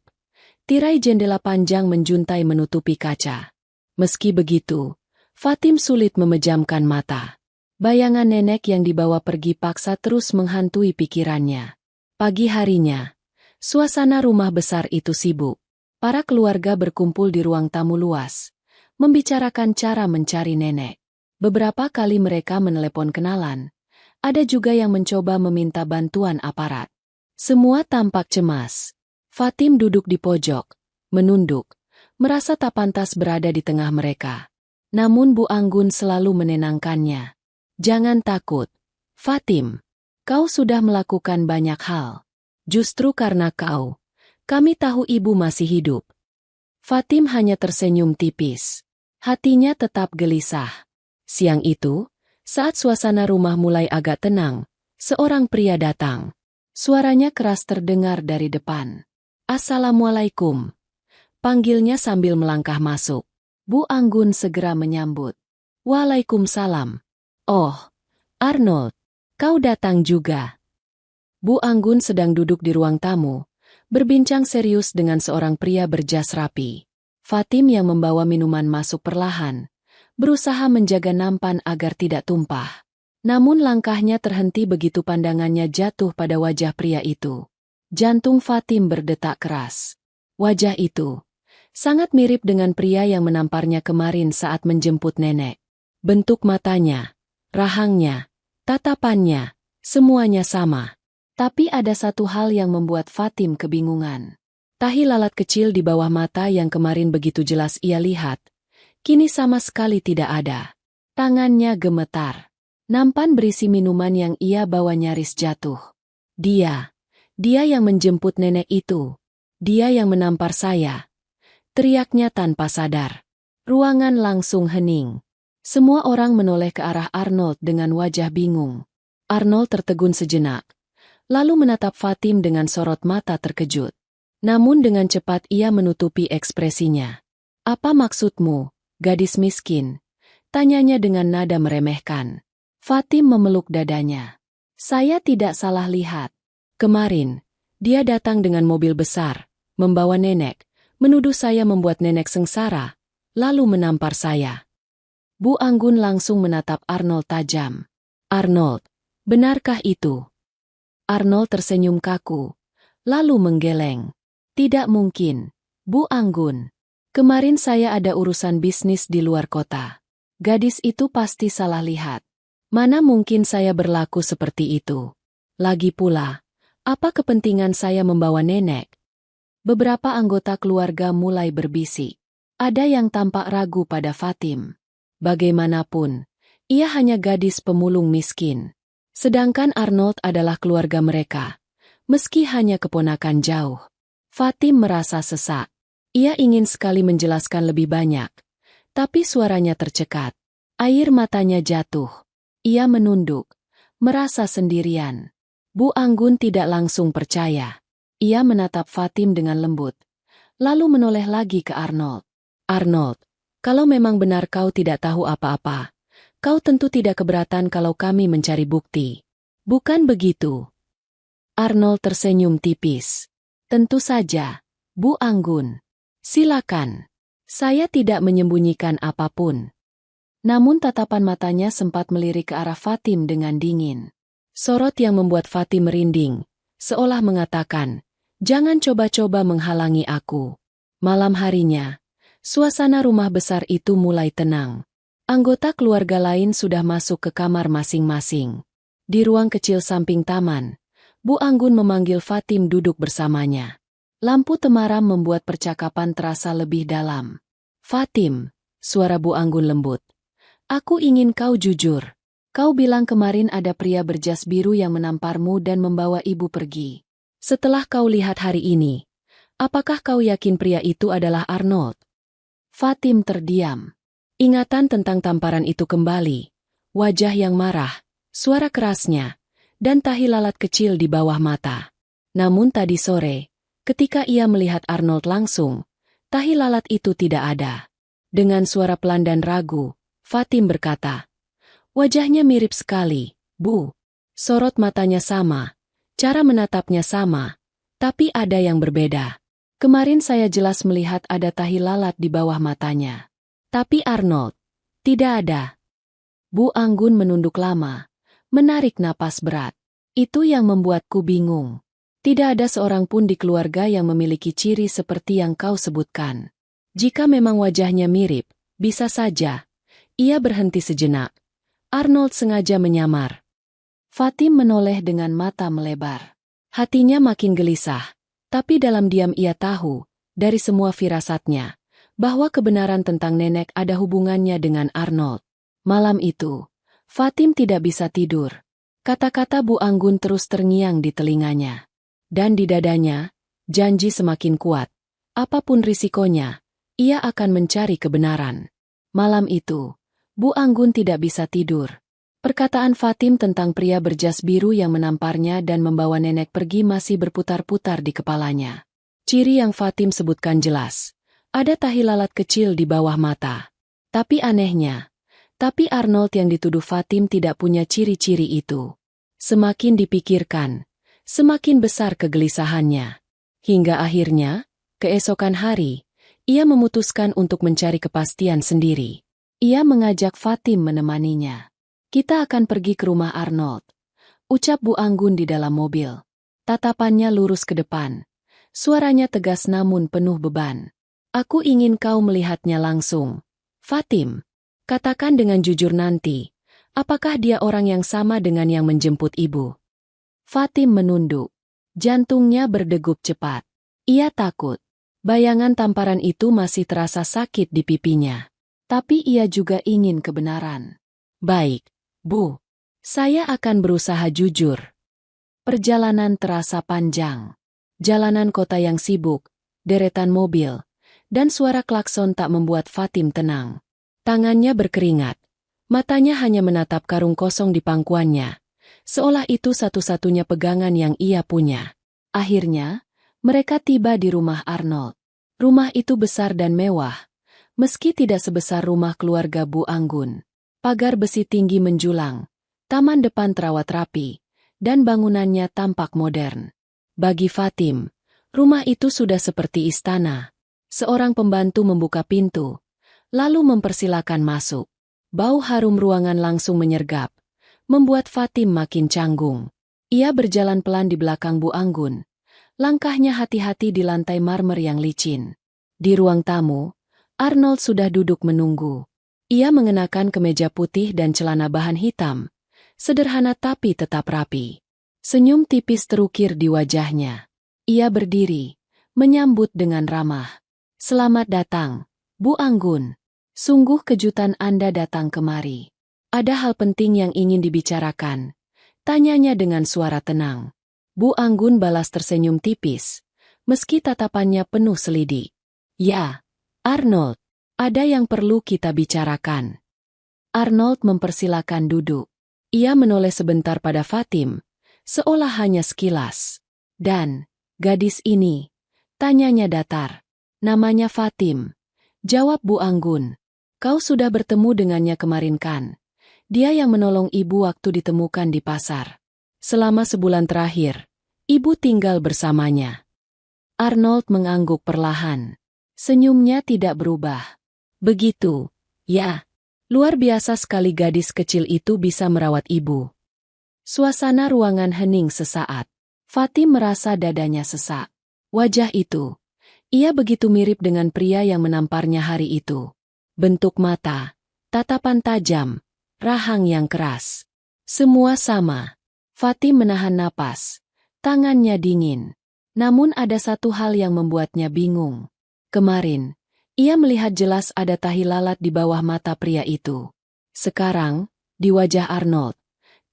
Tirai jendela panjang menjuntai menutupi kaca. Meski begitu, Fatim sulit memejamkan mata. Bayangan nenek yang dibawa pergi paksa terus menghantui pikirannya. Pagi harinya, suasana rumah besar itu sibuk. Para keluarga berkumpul di ruang tamu luas, membicarakan cara mencari nenek. Beberapa kali mereka menelepon kenalan. Ada juga yang mencoba meminta bantuan aparat. Semua tampak cemas. Fatim duduk di pojok, menunduk, merasa tak pantas berada di tengah mereka. Namun Bu Anggun selalu menenangkannya. "Jangan takut, Fatim. Kau sudah melakukan banyak hal. Justru karena kau, kami tahu ibu masih hidup." Fatim hanya tersenyum tipis. Hatinya tetap gelisah. Siang itu, saat suasana rumah mulai agak tenang, seorang pria datang. Suaranya keras terdengar dari depan. "Assalamualaikum," panggilnya sambil melangkah masuk. Bu Anggun segera menyambut. "Waalaikumsalam. Oh, Arnold, kau datang juga." Bu Anggun sedang duduk di ruang tamu, berbincang serius dengan seorang pria berjas rapi. Fatim yang membawa minuman masuk perlahan, berusaha menjaga nampan agar tidak tumpah. Namun langkahnya terhenti begitu pandangannya jatuh pada wajah pria itu. Jantung Fatim berdetak keras. Wajah itu sangat mirip dengan pria yang menamparnya kemarin saat menjemput nenek. Bentuk matanya, rahangnya, tatapannya, semuanya sama. Tapi ada satu hal yang membuat Fatim kebingungan. Tahi lalat kecil di bawah mata yang kemarin begitu jelas ia lihat, kini sama sekali tidak ada. Tangannya gemetar. Nampan berisi minuman yang ia bawa nyaris jatuh. Dia yang menjemput nenek itu. Dia yang menampar saya. Teriaknya tanpa sadar. Ruangan langsung hening. Semua orang menoleh ke arah Arnold dengan wajah bingung. Arnold tertegun sejenak, lalu menatap Fatim dengan sorot mata terkejut. Namun dengan cepat ia menutupi ekspresinya. "Apa maksudmu, gadis miskin?" tanyanya dengan nada meremehkan. Fatim memeluk dadanya. "Saya tidak salah lihat. Kemarin, dia datang dengan mobil besar, membawa nenek, menuduh saya membuat nenek sengsara, lalu menampar saya." Bu Anggun langsung menatap Arnold tajam. "Arnold, benarkah itu?" Arnold tersenyum kaku, lalu menggeleng. "Tidak mungkin, Bu Anggun. Kemarin saya ada urusan bisnis di luar kota. Gadis itu pasti salah lihat. Mana mungkin saya berlaku seperti itu. Lagi pula, apa kepentingan saya membawa nenek?" Beberapa anggota keluarga mulai berbisik. Ada yang tampak ragu pada Fatim. Bagaimanapun, ia hanya gadis pemulung miskin. Sedangkan Arnold adalah keluarga mereka, meski hanya keponakan jauh. Fatim merasa sesak. Ia ingin sekali menjelaskan lebih banyak, tapi suaranya tercekat. Air matanya jatuh. Ia menunduk, merasa sendirian. Bu Anggun tidak langsung percaya. Ia menatap Fatim dengan lembut, lalu menoleh lagi ke Arnold. Arnold, kalau memang benar kau tidak tahu apa-apa, kau tentu tidak keberatan kalau kami mencari bukti. Bukan begitu? Arnold tersenyum tipis. Tentu saja, Bu Anggun. Silakan. Saya tidak menyembunyikan apapun. Namun tatapan matanya sempat melirik ke arah Fatim dengan dingin. Sorot yang membuat Fatim merinding, seolah mengatakan, "Jangan coba-coba menghalangi aku." Malam harinya, suasana rumah besar itu mulai tenang. Anggota keluarga lain sudah masuk ke kamar masing-masing. Di ruang kecil samping taman, Bu Anggun memanggil Fatim duduk bersamanya. Lampu temaram membuat percakapan terasa lebih dalam. "Fatim," suara Bu Anggun lembut. "Aku ingin kau jujur. Kau bilang kemarin ada pria berjas biru yang menamparmu dan membawa ibu pergi. Setelah kau lihat hari ini, apakah kau yakin pria itu adalah Arnold?" Fatim terdiam. Ingatan tentang tamparan itu kembali. Wajah yang marah, suara kerasnya, dan tahi lalat kecil di bawah mata. Namun tadi sore, ketika ia melihat Arnold langsung, tahi lalat itu tidak ada. Dengan suara pelan dan ragu, Fatim berkata, "Wajahnya mirip sekali, Bu." Sorot matanya sama, cara menatapnya sama, tapi ada yang berbeda. Kemarin saya jelas melihat ada tahi lalat di bawah matanya. Tapi Arnold, tidak ada. Bu Anggun menunduk lama, menarik napas berat. Itu yang membuatku bingung. Tidak ada seorang pun di keluarga yang memiliki ciri seperti yang kau sebutkan. Jika memang wajahnya mirip, bisa saja. Ia berhenti sejenak. Arnold sengaja menyamar. Fatim menoleh dengan mata melebar. Hatinya makin gelisah, tapi dalam diam ia tahu, dari semua firasatnya, bahwa kebenaran tentang nenek ada hubungannya dengan Arnold. Malam itu, Fatim tidak bisa tidur. Kata-kata Bu Anggun terus terngiang di telinganya. Dan di dadanya, janji semakin kuat. Apapun risikonya, ia akan mencari kebenaran. Malam itu, Bu Anggun tidak bisa tidur. Perkataan Fatim tentang pria berjas biru yang menamparnya dan membawa nenek pergi masih berputar-putar di kepalanya. Ciri yang Fatim sebutkan jelas. Ada tahi lalat kecil di bawah mata. Tapi anehnya, Arnold yang dituduh Fatim tidak punya ciri-ciri itu. Semakin dipikirkan, semakin besar kegelisahannya. Hingga akhirnya, keesokan hari, ia memutuskan untuk mencari kepastian sendiri. Ia mengajak Fatim menemaninya. "Kita akan pergi ke rumah Arnold," ucap Bu Anggun di dalam mobil. Tatapannya lurus ke depan. Suaranya tegas namun penuh beban. "Aku ingin kau melihatnya langsung. Fatim, katakan dengan jujur nanti, apakah dia orang yang sama dengan yang menjemput ibu?" Fatim menunduk. Jantungnya berdegup cepat. Ia takut. Bayangan tamparan itu masih terasa sakit di pipinya. Tapi ia juga ingin kebenaran. "Baik, Bu. Saya akan berusaha jujur." Perjalanan terasa panjang. Jalanan kota yang sibuk, deretan mobil, dan suara klakson tak membuat Fatim tenang. Tangannya berkeringat. Matanya hanya menatap karung kosong di pangkuannya, seolah itu satu-satunya pegangan yang ia punya. Akhirnya, mereka tiba di rumah Arnold. Rumah itu besar dan mewah, meski tidak sebesar rumah keluarga Bu Anggun. Pagar besi tinggi menjulang, taman depan terawat rapi, dan bangunannya tampak modern. Bagi Fatim, rumah itu sudah seperti istana. Seorang pembantu membuka pintu, lalu mempersilakan masuk. Bau harum ruangan langsung menyergap, membuat Fatim makin canggung. Ia berjalan pelan di belakang Bu Anggun. Langkahnya hati-hati di lantai marmer yang licin. Di ruang tamu, Arnold sudah duduk menunggu. Ia mengenakan kemeja putih dan celana bahan hitam. Sederhana tapi tetap rapi. Senyum tipis terukir di wajahnya. Ia berdiri, menyambut dengan ramah. "Selamat datang, Bu Anggun." Sungguh kejutan Anda datang kemari. Ada hal penting yang ingin dibicarakan. Tanyanya dengan suara tenang. Bu Anggun balas tersenyum tipis, meski tatapannya penuh selidik. Ya, Arnold, ada yang perlu kita bicarakan. Arnold mempersilakan duduk. Ia menoleh sebentar pada Fatim, seolah hanya sekilas. Dan, gadis ini, tanyanya datar. Namanya Fatim. Jawab Bu Anggun. Kau sudah bertemu dengannya kemarin kan? Dia yang menolong ibu waktu ditemukan di pasar. Selama sebulan terakhir, ibu tinggal bersamanya. Arnold mengangguk perlahan. Senyumnya tidak berubah. Begitu, ya. Luar biasa sekali gadis kecil itu bisa merawat ibu. Suasana ruangan hening sesaat. Fatim merasa dadanya sesak. Wajah itu. Ia begitu mirip dengan pria yang menamparnya hari itu. Bentuk mata, tatapan tajam, rahang yang keras. Semua sama. Fatim menahan napas. Tangannya dingin. Namun ada satu hal yang membuatnya bingung. Kemarin, ia melihat jelas ada tahi lalat di bawah mata pria itu. Sekarang, di wajah Arnold,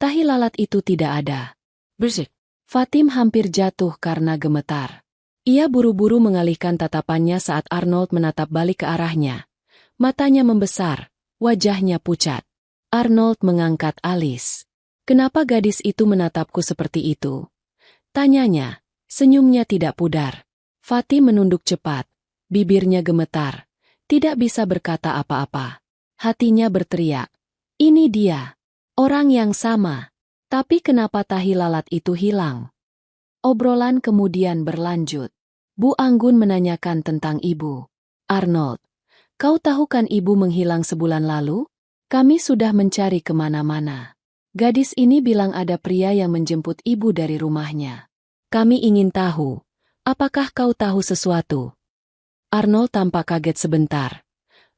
tahi lalat itu tidak ada. Bersik. Fatim hampir jatuh karena gemetar. Ia buru-buru mengalihkan tatapannya saat Arnold menatap balik ke arahnya. Matanya membesar, wajahnya pucat. Arnold mengangkat alis. Kenapa gadis itu menatapku seperti itu? Tanyanya, senyumnya tidak pudar. Fatim menunduk cepat, bibirnya gemetar. Tidak bisa berkata apa-apa. Hatinya berteriak. Ini dia. Orang yang sama. Tapi kenapa tahi lalat itu hilang? Obrolan kemudian berlanjut. Bu Anggun menanyakan tentang ibu. Arnold, kau tahu kan ibu menghilang sebulan lalu? Kami sudah mencari kemana-mana. Gadis ini bilang ada pria yang menjemput ibu dari rumahnya. Kami ingin tahu, apakah kau tahu sesuatu? Arnold tampak kaget sebentar.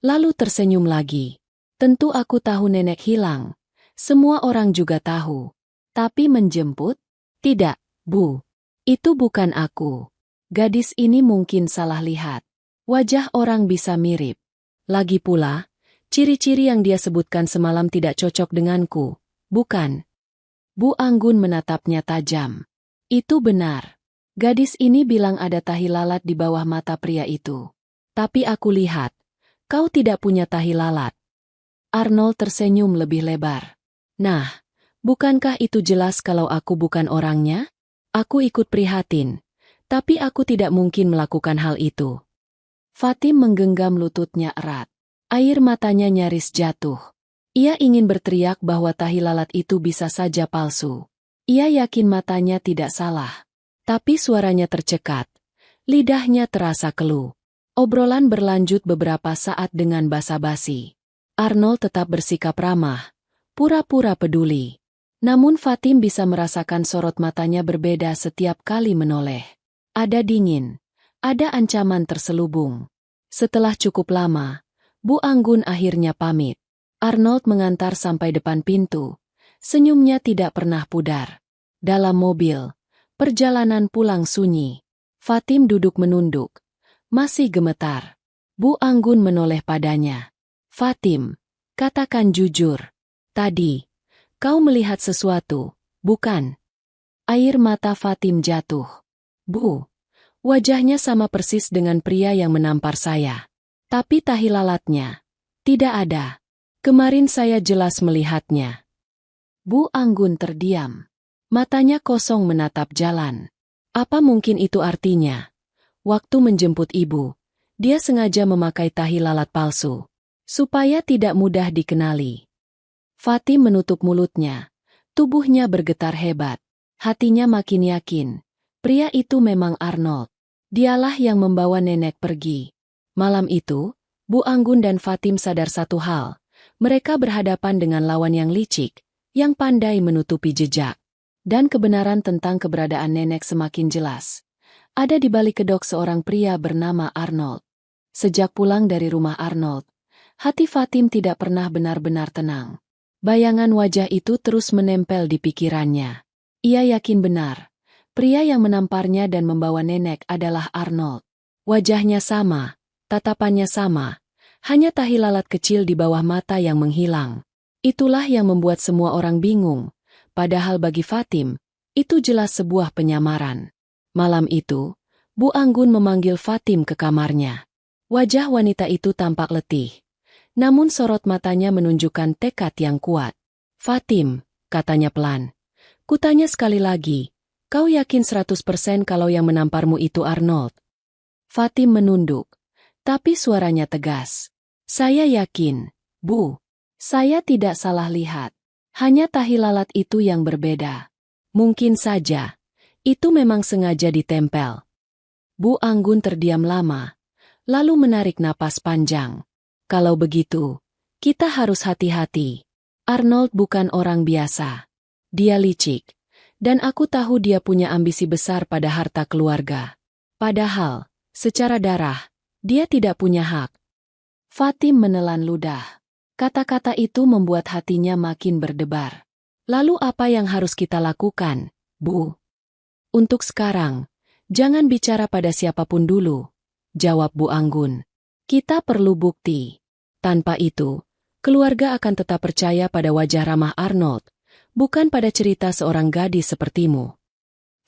Lalu tersenyum lagi. Tentu aku tahu nenek hilang. Semua orang juga tahu. Tapi menjemput? Tidak, Bu. Itu bukan aku. Gadis ini mungkin salah lihat. Wajah orang bisa mirip. Lagi pula, ciri-ciri yang dia sebutkan semalam tidak cocok denganku, bukan? Bu Anggun menatapnya tajam. Itu benar. Gadis ini bilang ada tahi lalat di bawah mata pria itu. Tapi aku lihat, kau tidak punya tahi lalat. Arnold tersenyum lebih lebar. Nah, bukankah itu jelas kalau aku bukan orangnya? Aku ikut prihatin, tapi aku tidak mungkin melakukan hal itu. Fatim menggenggam lututnya erat. Air matanya nyaris jatuh. Ia ingin berteriak bahwa tahi lalat itu bisa saja palsu. Ia yakin matanya tidak salah. Tapi suaranya tercekat. Lidahnya terasa keluh. Obrolan berlanjut beberapa saat dengan basa-basi. Arnold tetap bersikap ramah, pura-pura peduli. Namun Fatim bisa merasakan sorot matanya berbeda setiap kali menoleh. Ada dingin. Ada ancaman terselubung. Setelah cukup lama, Bu Anggun akhirnya pamit. Arnold mengantar sampai depan pintu. Senyumnya tidak pernah pudar. Dalam mobil, perjalanan pulang sunyi. Fatim duduk menunduk. Masih gemetar. Bu Anggun menoleh padanya. Fatim, katakan jujur. Tadi, kau melihat sesuatu, bukan? Air mata Fatim jatuh. Bu. Wajahnya sama persis dengan pria yang menampar saya. Tapi tahi lalatnya tidak ada. Kemarin saya jelas melihatnya. Bu Anggun terdiam. Matanya kosong menatap jalan. Apa mungkin itu artinya? Waktu menjemput ibu, dia sengaja memakai tahi lalat palsu, supaya tidak mudah dikenali. Fatim menutup mulutnya. Tubuhnya bergetar hebat. Hatinya makin yakin. Pria itu memang Arnold. Dialah yang membawa nenek pergi. Malam itu, Bu Anggun dan Fatim sadar satu hal. Mereka berhadapan dengan lawan yang licik, yang pandai menutupi jejak. Dan kebenaran tentang keberadaan nenek semakin jelas. Ada di balik kedok seorang pria bernama Arnold. Sejak pulang dari rumah Arnold, hati Fatim tidak pernah benar-benar tenang. Bayangan wajah itu terus menempel di pikirannya. Ia yakin benar. Pria yang menamparnya dan membawa nenek adalah Arnold. Wajahnya sama, tatapannya sama, hanya tahi lalat kecil di bawah mata yang menghilang. Itulah yang membuat semua orang bingung, padahal bagi Fatim, itu jelas sebuah penyamaran. Malam itu, Bu Anggun memanggil Fatim ke kamarnya. Wajah wanita itu tampak letih, namun sorot matanya menunjukkan tekad yang kuat. "Fatim," katanya pelan, "kutanya sekali lagi, kau yakin 100% kalau yang menamparmu itu Arnold?" Fatim menunduk, tapi suaranya tegas. "Saya yakin, Bu. Saya tidak salah lihat. Hanya tahi lalat itu yang berbeda. Mungkin saja, itu memang sengaja ditempel." Bu Anggun terdiam lama, lalu menarik napas panjang. "Kalau begitu, kita harus hati-hati. Arnold bukan orang biasa. Dia licik, dan aku tahu dia punya ambisi besar pada harta keluarga. Padahal, secara darah, dia tidak punya hak." Fatim menelan ludah. Kata-kata itu membuat hatinya makin berdebar. "Lalu apa yang harus kita lakukan, Bu?" "Untuk sekarang, jangan bicara pada siapapun dulu," jawab Bu Anggun. "Kita perlu bukti. Tanpa itu, keluarga akan tetap percaya pada wajah ramah Arnold, bukan pada cerita seorang gadis sepertimu."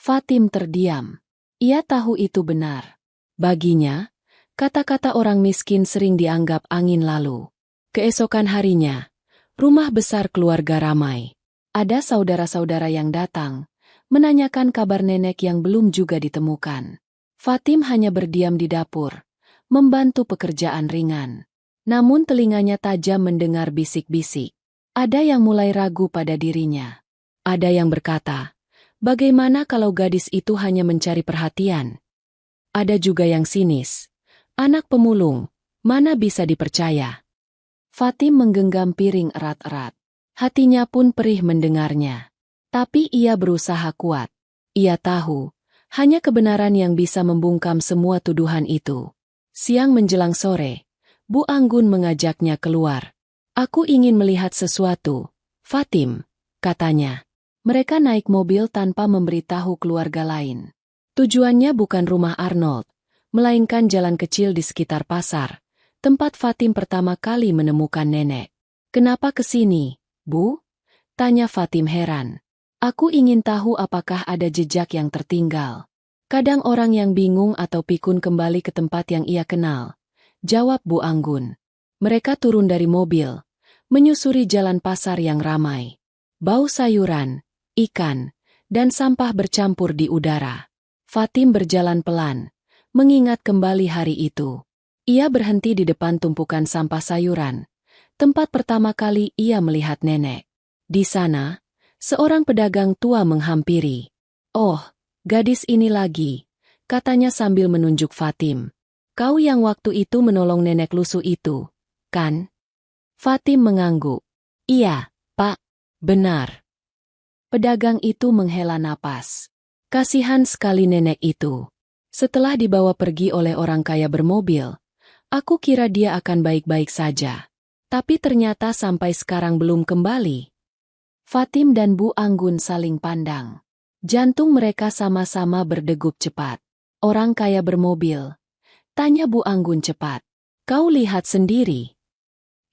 Fatim terdiam. Ia tahu itu benar. Baginya, kata-kata orang miskin sering dianggap angin lalu. Keesokan harinya, rumah besar keluarga ramai. Ada saudara-saudara yang datang, menanyakan kabar nenek yang belum juga ditemukan. Fatim hanya berdiam di dapur, membantu pekerjaan ringan. Namun telinganya tajam mendengar bisik-bisik. Ada yang mulai ragu pada dirinya. Ada yang berkata, bagaimana kalau gadis itu hanya mencari perhatian? Ada juga yang sinis. Anak pemulung, mana bisa dipercaya? Fatim menggenggam piring erat-erat. Hatinya pun perih mendengarnya. Tapi ia berusaha kuat. Ia tahu, hanya kebenaran yang bisa membungkam semua tuduhan itu. Siang menjelang sore, Bu Anggun mengajaknya keluar. "Aku ingin melihat sesuatu, Fatim," katanya. Mereka naik mobil tanpa memberitahu keluarga lain. Tujuannya bukan rumah Arnold, melainkan jalan kecil di sekitar pasar, tempat Fatim pertama kali menemukan nenek. "Kenapa ke sini, Bu?" tanya Fatim heran. "Aku ingin tahu apakah ada jejak yang tertinggal. Kadang orang yang bingung atau pikun kembali ke tempat yang ia kenal," jawab Bu Anggun. Mereka turun dari mobil, menyusuri jalan pasar yang ramai. Bau sayuran, ikan, dan sampah bercampur di udara. Fatim berjalan pelan, mengingat kembali hari itu. Ia berhenti di depan tumpukan sampah sayuran, tempat pertama kali ia melihat nenek. Di sana, seorang pedagang tua menghampiri. "Oh, gadis ini lagi," katanya sambil menunjuk Fatim. "Kau yang waktu itu menolong nenek lusuh itu, kan?" Fatim mengangguk. "Iya, Pak. Benar." Pedagang itu menghela napas. Kasihan sekali nenek itu. Setelah dibawa pergi oleh orang kaya bermobil, aku kira dia akan baik-baik saja. Tapi ternyata sampai sekarang belum kembali. Fatim dan Bu Anggun saling pandang. Jantung mereka sama-sama berdegup cepat. "Orang kaya bermobil?" tanya Bu Anggun cepat. "Kau lihat sendiri?"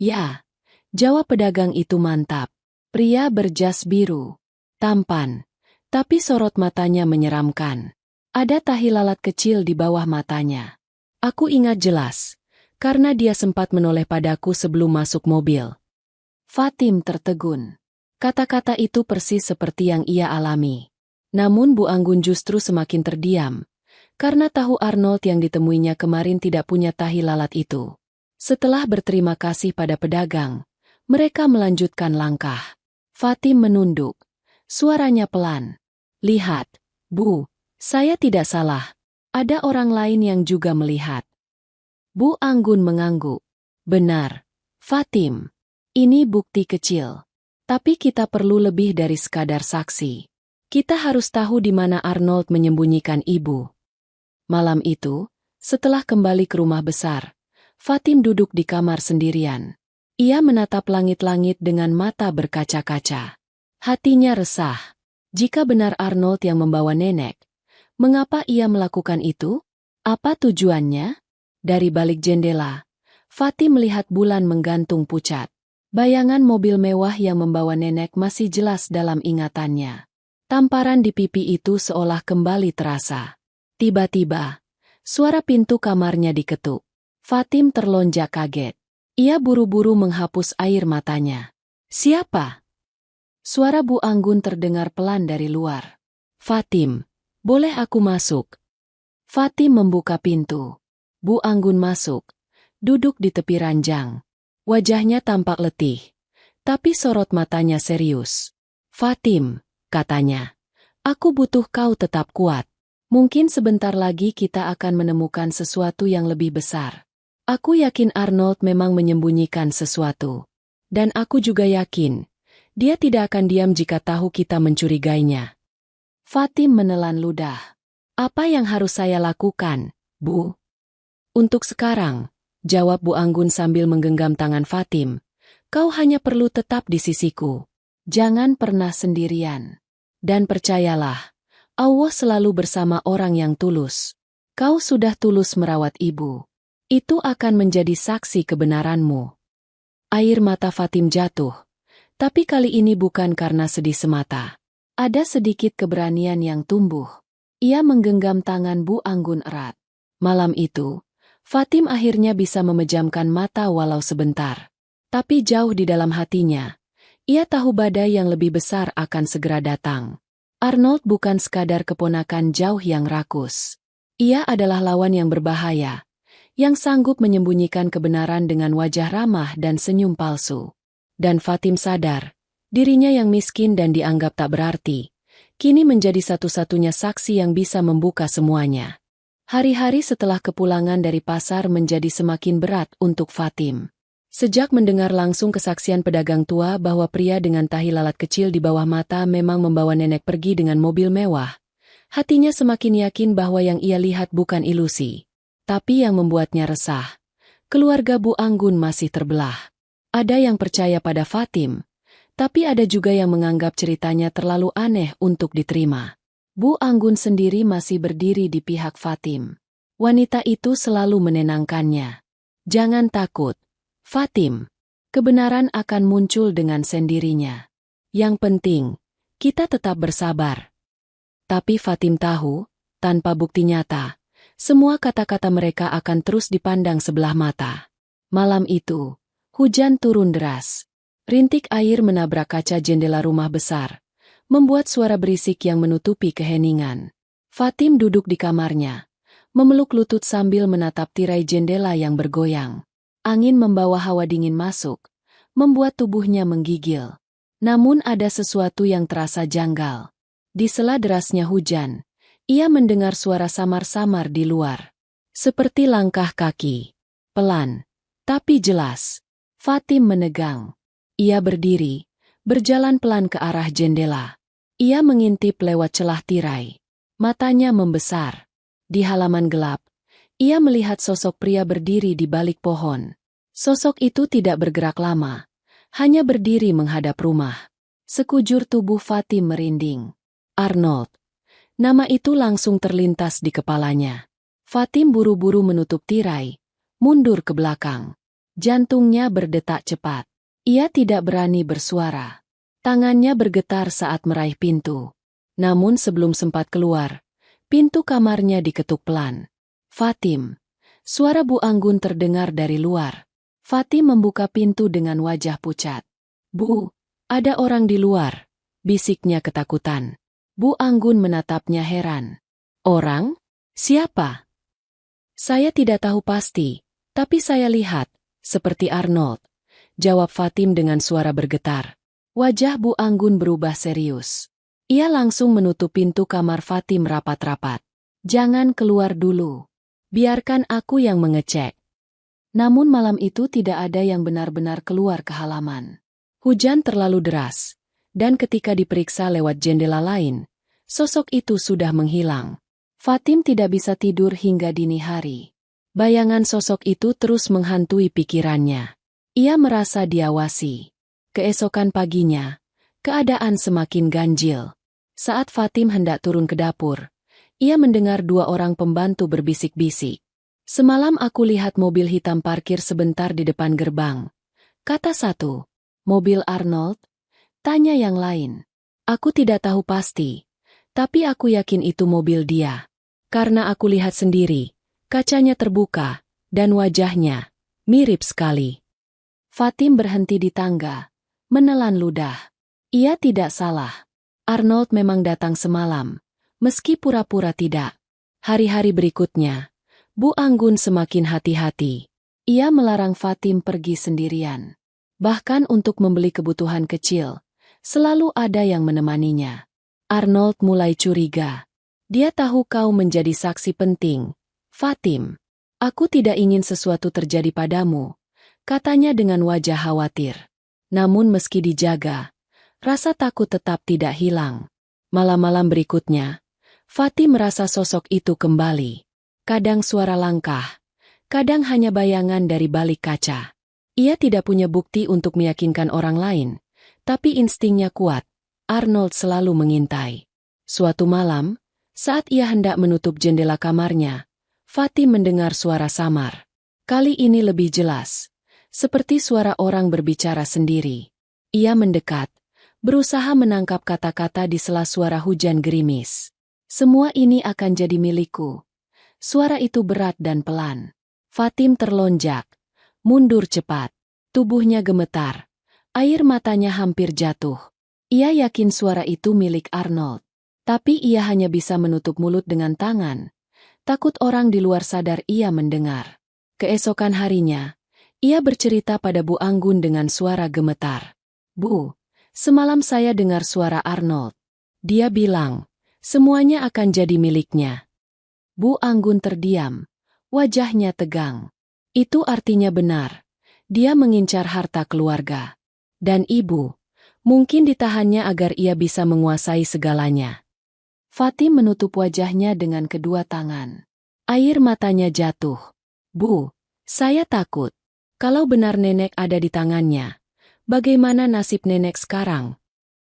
"Ya," jawab pedagang itu mantap. Pria berjas biru. Tampan. Tapi sorot matanya menyeramkan. Ada tahi lalat kecil di bawah matanya. Aku ingat jelas, karena dia sempat menoleh padaku sebelum masuk mobil. Fatim tertegun. Kata-kata itu persis seperti yang ia alami. Namun Bu Anggun justru semakin terdiam, karena tahu Arnold yang ditemuinya kemarin tidak punya tahi lalat itu. Setelah berterima kasih pada pedagang, mereka melanjutkan langkah. Fatim menunduk. Suaranya pelan. "Lihat, Bu, saya tidak salah. Ada orang lain yang juga melihat." Bu Anggun mengangguk. "Benar, Fatim. Ini bukti kecil. Tapi kita perlu lebih dari sekadar saksi. Kita harus tahu di mana Arnold menyembunyikan ibu." Malam itu, setelah kembali ke rumah besar, Fatim duduk di kamar sendirian. Ia menatap langit-langit dengan mata berkaca-kaca. Hatinya resah. Jika benar Arnold yang membawa nenek, mengapa ia melakukan itu? Apa tujuannya? Dari balik jendela, Fatim melihat bulan menggantung pucat. Bayangan mobil mewah yang membawa nenek masih jelas dalam ingatannya. Tamparan di pipi itu seolah kembali terasa. Tiba-tiba, suara pintu kamarnya diketuk. Fatim terlonjak kaget. Ia buru-buru menghapus air matanya. "Siapa?" Suara Bu Anggun terdengar pelan dari luar. "Fatim, boleh aku masuk?" Fatim membuka pintu. Bu Anggun masuk. Duduk di tepi ranjang. Wajahnya tampak letih, tapi sorot matanya serius. "Fatim," katanya, "aku butuh kau tetap kuat. Mungkin sebentar lagi kita akan menemukan sesuatu yang lebih besar. Aku yakin Arnold memang menyembunyikan sesuatu. Dan aku juga yakin, dia tidak akan diam jika tahu kita mencurigainya." Fatim menelan ludah. "Apa yang harus saya lakukan, Bu?" "Untuk sekarang," jawab Bu Anggun sambil menggenggam tangan Fatim, "kau hanya perlu tetap di sisiku. Jangan pernah sendirian. Dan percayalah, Allah selalu bersama orang yang tulus. Kau sudah tulus merawat ibu. Itu akan menjadi saksi kebenaranmu." Air mata Fatim jatuh, tapi kali ini bukan karena sedih semata. Ada sedikit keberanian yang tumbuh. Ia menggenggam tangan Bu Anggun erat. Malam itu, Fatim akhirnya bisa memejamkan mata walau sebentar. Tapi jauh di dalam hatinya, ia tahu badai yang lebih besar akan segera datang. Arnold bukan sekadar keponakan jauh yang rakus. Ia adalah lawan yang berbahaya, yang sanggup menyembunyikan kebenaran dengan wajah ramah dan senyum palsu. Dan Fatim sadar, dirinya yang miskin dan dianggap tak berarti, kini menjadi satu-satunya saksi yang bisa membuka semuanya. Hari-hari setelah kepulangan dari pasar menjadi semakin berat untuk Fatim. Sejak mendengar langsung kesaksian pedagang tua bahwa pria dengan tahi lalat kecil di bawah mata memang membawa nenek pergi dengan mobil mewah, hatinya semakin yakin bahwa yang ia lihat bukan ilusi. Tapi yang membuatnya resah, keluarga Bu Anggun masih terbelah. Ada yang percaya pada Fatim, tapi ada juga yang menganggap ceritanya terlalu aneh untuk diterima. Bu Anggun sendiri masih berdiri di pihak Fatim. Wanita itu selalu menenangkannya. "Jangan takut, Fatim. Kebenaran akan muncul dengan sendirinya. Yang penting, kita tetap bersabar." Tapi Fatim tahu, tanpa bukti nyata, semua kata-kata mereka akan terus dipandang sebelah mata. Malam itu, hujan turun deras. Rintik air menabrak kaca jendela rumah besar, membuat suara berisik yang menutupi keheningan. Fatim duduk di kamarnya, memeluk lutut sambil menatap tirai jendela yang bergoyang. Angin membawa hawa dingin masuk, membuat tubuhnya menggigil. Namun ada sesuatu yang terasa janggal. Di sela derasnya hujan, ia mendengar suara samar-samar di luar. Seperti langkah kaki. Pelan, tapi jelas. Fatim menegang. Ia berdiri, berjalan pelan ke arah jendela. Ia mengintip lewat celah tirai. Matanya membesar. Di halaman gelap, ia melihat sosok pria berdiri di balik pohon. Sosok itu tidak bergerak lama, hanya berdiri menghadap rumah. Sekujur tubuh Fatim merinding. Arnold. Nama itu langsung terlintas di kepalanya. Fatim buru-buru menutup tirai, mundur ke belakang. Jantungnya berdetak cepat. Ia tidak berani bersuara. Tangannya bergetar saat meraih pintu. Namun sebelum sempat keluar, pintu kamarnya diketuk pelan. "Fatim." Suara Bu Anggun terdengar dari luar. Fatim membuka pintu dengan wajah pucat. "Bu, ada orang di luar," bisiknya ketakutan. Bu Anggun menatapnya heran. "Orang? Siapa?" "Saya tidak tahu pasti, tapi saya lihat, seperti Arnold," jawab Fatim dengan suara bergetar. Wajah Bu Anggun berubah serius. Ia langsung menutup pintu kamar Fatim rapat-rapat. "Jangan keluar dulu. Biarkan aku yang mengecek." Namun malam itu tidak ada yang benar-benar keluar ke halaman. Hujan terlalu deras, dan ketika diperiksa lewat jendela lain, sosok itu sudah menghilang. Fatim tidak bisa tidur hingga dini hari. Bayangan sosok itu terus menghantui pikirannya. Ia merasa diawasi. Keesokan paginya, keadaan semakin ganjil. Saat Fatim hendak turun ke dapur, ia mendengar dua orang pembantu berbisik-bisik. Semalam aku lihat mobil hitam parkir sebentar di depan gerbang. Kata satu. Mobil Arnold? Tanya yang lain. Aku tidak tahu pasti, tapi aku yakin itu mobil dia. Karena aku lihat sendiri, kacanya terbuka, dan wajahnya mirip sekali. Fatim berhenti di tangga, menelan ludah. Ia tidak salah. Arnold memang datang semalam, meski pura-pura tidak. Hari-hari berikutnya, Bu Anggun semakin hati-hati. Ia melarang Fatim pergi sendirian. Bahkan untuk membeli kebutuhan kecil, selalu ada yang menemaninya. Arnold mulai curiga. Dia tahu kau menjadi saksi penting. Fatim, aku tidak ingin sesuatu terjadi padamu, katanya dengan wajah khawatir. Namun meski dijaga, rasa takut tetap tidak hilang. Malam-malam berikutnya, Fatim merasa sosok itu kembali. Kadang suara langkah, kadang hanya bayangan dari balik kaca. Ia tidak punya bukti untuk meyakinkan orang lain, tapi instingnya kuat. Arnold selalu mengintai. Suatu malam, saat ia hendak menutup jendela kamarnya, Fatim mendengar suara samar. Kali ini lebih jelas, seperti suara orang berbicara sendiri. Ia mendekat, berusaha menangkap kata-kata di sela suara hujan gerimis. Semua ini akan jadi milikku. Suara itu berat dan pelan. Fatim terlonjak, mundur cepat. Tubuhnya gemetar. Air matanya hampir jatuh. Ia yakin suara itu milik Arnold. Tapi ia hanya bisa menutup mulut dengan tangan. Takut orang di luar sadar ia mendengar. Keesokan harinya, ia bercerita pada Bu Anggun dengan suara gemetar. Bu, semalam saya dengar suara Arnold. Dia bilang, semuanya akan jadi miliknya. Bu Anggun terdiam, wajahnya tegang. Itu artinya benar, dia mengincar harta keluarga. Dan ibu, mungkin ditahannya agar ia bisa menguasai segalanya. Fatim menutup wajahnya dengan kedua tangan. Air matanya jatuh. Bu, saya takut. Kalau benar nenek ada di tangannya, bagaimana nasib nenek sekarang?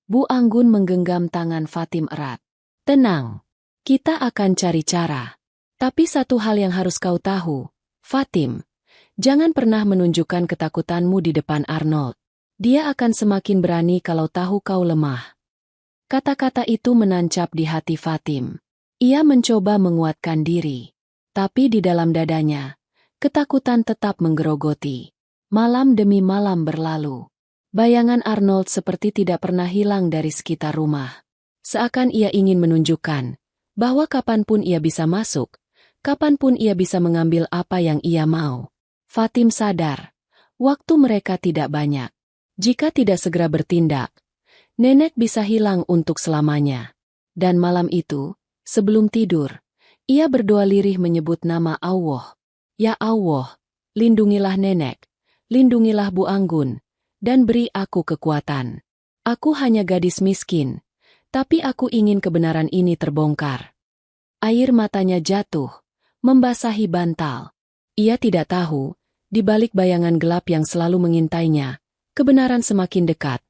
Bu Anggun menggenggam tangan Fatim erat. Tenang. Kita akan cari cara. Tapi satu hal yang harus kau tahu, Fatim, jangan pernah menunjukkan ketakutanmu di depan Arnold. Dia akan semakin berani kalau tahu kau lemah. Kata-kata itu menancap di hati Fatim. Ia mencoba menguatkan diri. Tapi di dalam dadanya, ketakutan tetap menggerogoti. Malam demi malam berlalu. Bayangan Arnold seperti tidak pernah hilang dari sekitar rumah. Seakan ia ingin menunjukkan bahwa kapanpun ia bisa masuk, kapanpun ia bisa mengambil apa yang ia mau. Fatim sadar, waktu mereka tidak banyak. Jika tidak segera bertindak, nenek bisa hilang untuk selamanya. Dan malam itu, sebelum tidur, ia berdoa lirih menyebut nama Allah. Ya Allah, lindungilah nenek, lindungilah Bu Anggun, dan beri aku kekuatan. Aku hanya gadis miskin, tapi aku ingin kebenaran ini terbongkar. Air matanya jatuh, membasahi bantal. Ia tidak tahu, di balik bayangan gelap yang selalu mengintainya, kebenaran semakin dekat.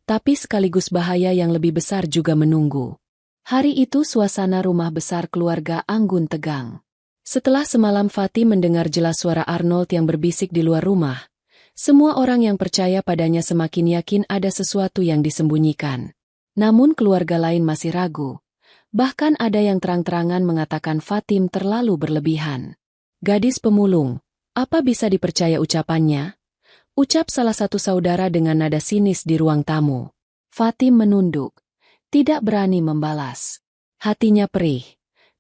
Tapi sekaligus bahaya yang lebih besar juga menunggu. Hari itu suasana rumah besar keluarga Anggun tegang. Setelah semalam Fatim mendengar jelas suara Arnold yang berbisik di luar rumah, semua orang yang percaya padanya semakin yakin ada sesuatu yang disembunyikan. Namun keluarga lain masih ragu. Bahkan ada yang terang-terangan mengatakan Fatim terlalu berlebihan. Gadis pemulung, apa bisa dipercaya ucapannya? Ucap salah satu saudara dengan nada sinis di ruang tamu. Fatim menunduk, tidak berani membalas. Hatinya perih,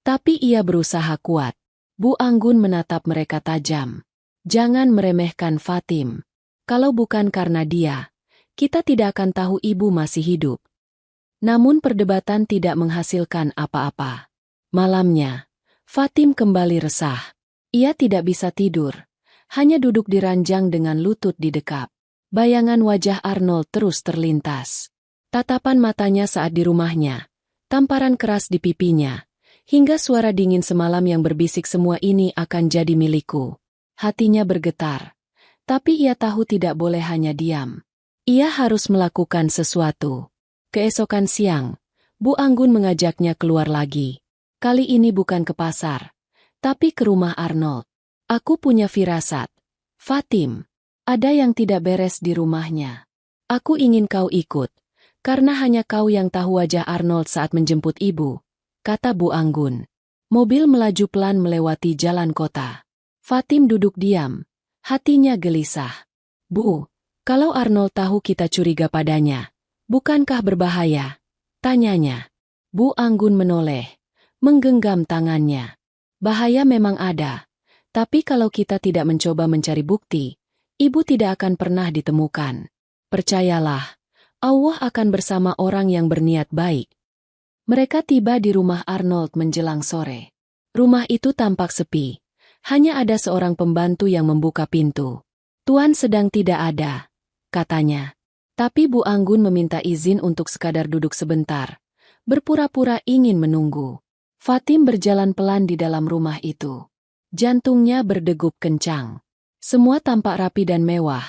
tapi ia berusaha kuat. Bu Anggun menatap mereka tajam. Jangan meremehkan Fatim. Kalau bukan karena dia, kita tidak akan tahu ibu masih hidup. Namun perdebatan tidak menghasilkan apa-apa. Malamnya, Fatim kembali resah. Ia tidak bisa tidur, hanya duduk di ranjang dengan lutut didekap. Bayangan wajah Arnold terus terlintas. Tatapan matanya saat di rumahnya, tamparan keras di pipinya, hingga suara dingin semalam yang berbisik semua ini akan jadi milikku. Hatinya bergetar, tapi ia tahu tidak boleh hanya diam. Ia harus melakukan sesuatu. Keesokan siang, Bu Anggun mengajaknya keluar lagi. Kali ini bukan ke pasar, tapi ke rumah Arnold. Aku punya firasat. Fatim, ada yang tidak beres di rumahnya. Aku ingin kau ikut, karena hanya kau yang tahu wajah Arnold saat menjemput ibu, kata Bu Anggun. Mobil melaju pelan melewati jalan kota. Fatim duduk diam, hatinya gelisah. Bu, kalau Arnold tahu kita curiga padanya, bukankah berbahaya? Tanyanya. Bu Anggun menoleh, menggenggam tangannya. Bahaya memang ada, tapi kalau kita tidak mencoba mencari bukti, ibu tidak akan pernah ditemukan. Percayalah, Allah akan bersama orang yang berniat baik. Mereka tiba di rumah Arnold menjelang sore. Rumah itu tampak sepi, hanya ada seorang pembantu yang membuka pintu. Tuan sedang tidak ada, katanya. Tapi Bu Anggun meminta izin untuk sekadar duduk sebentar, berpura-pura ingin menunggu. Fatim berjalan pelan di dalam rumah itu. Jantungnya berdegup kencang. Semua tampak rapi dan mewah,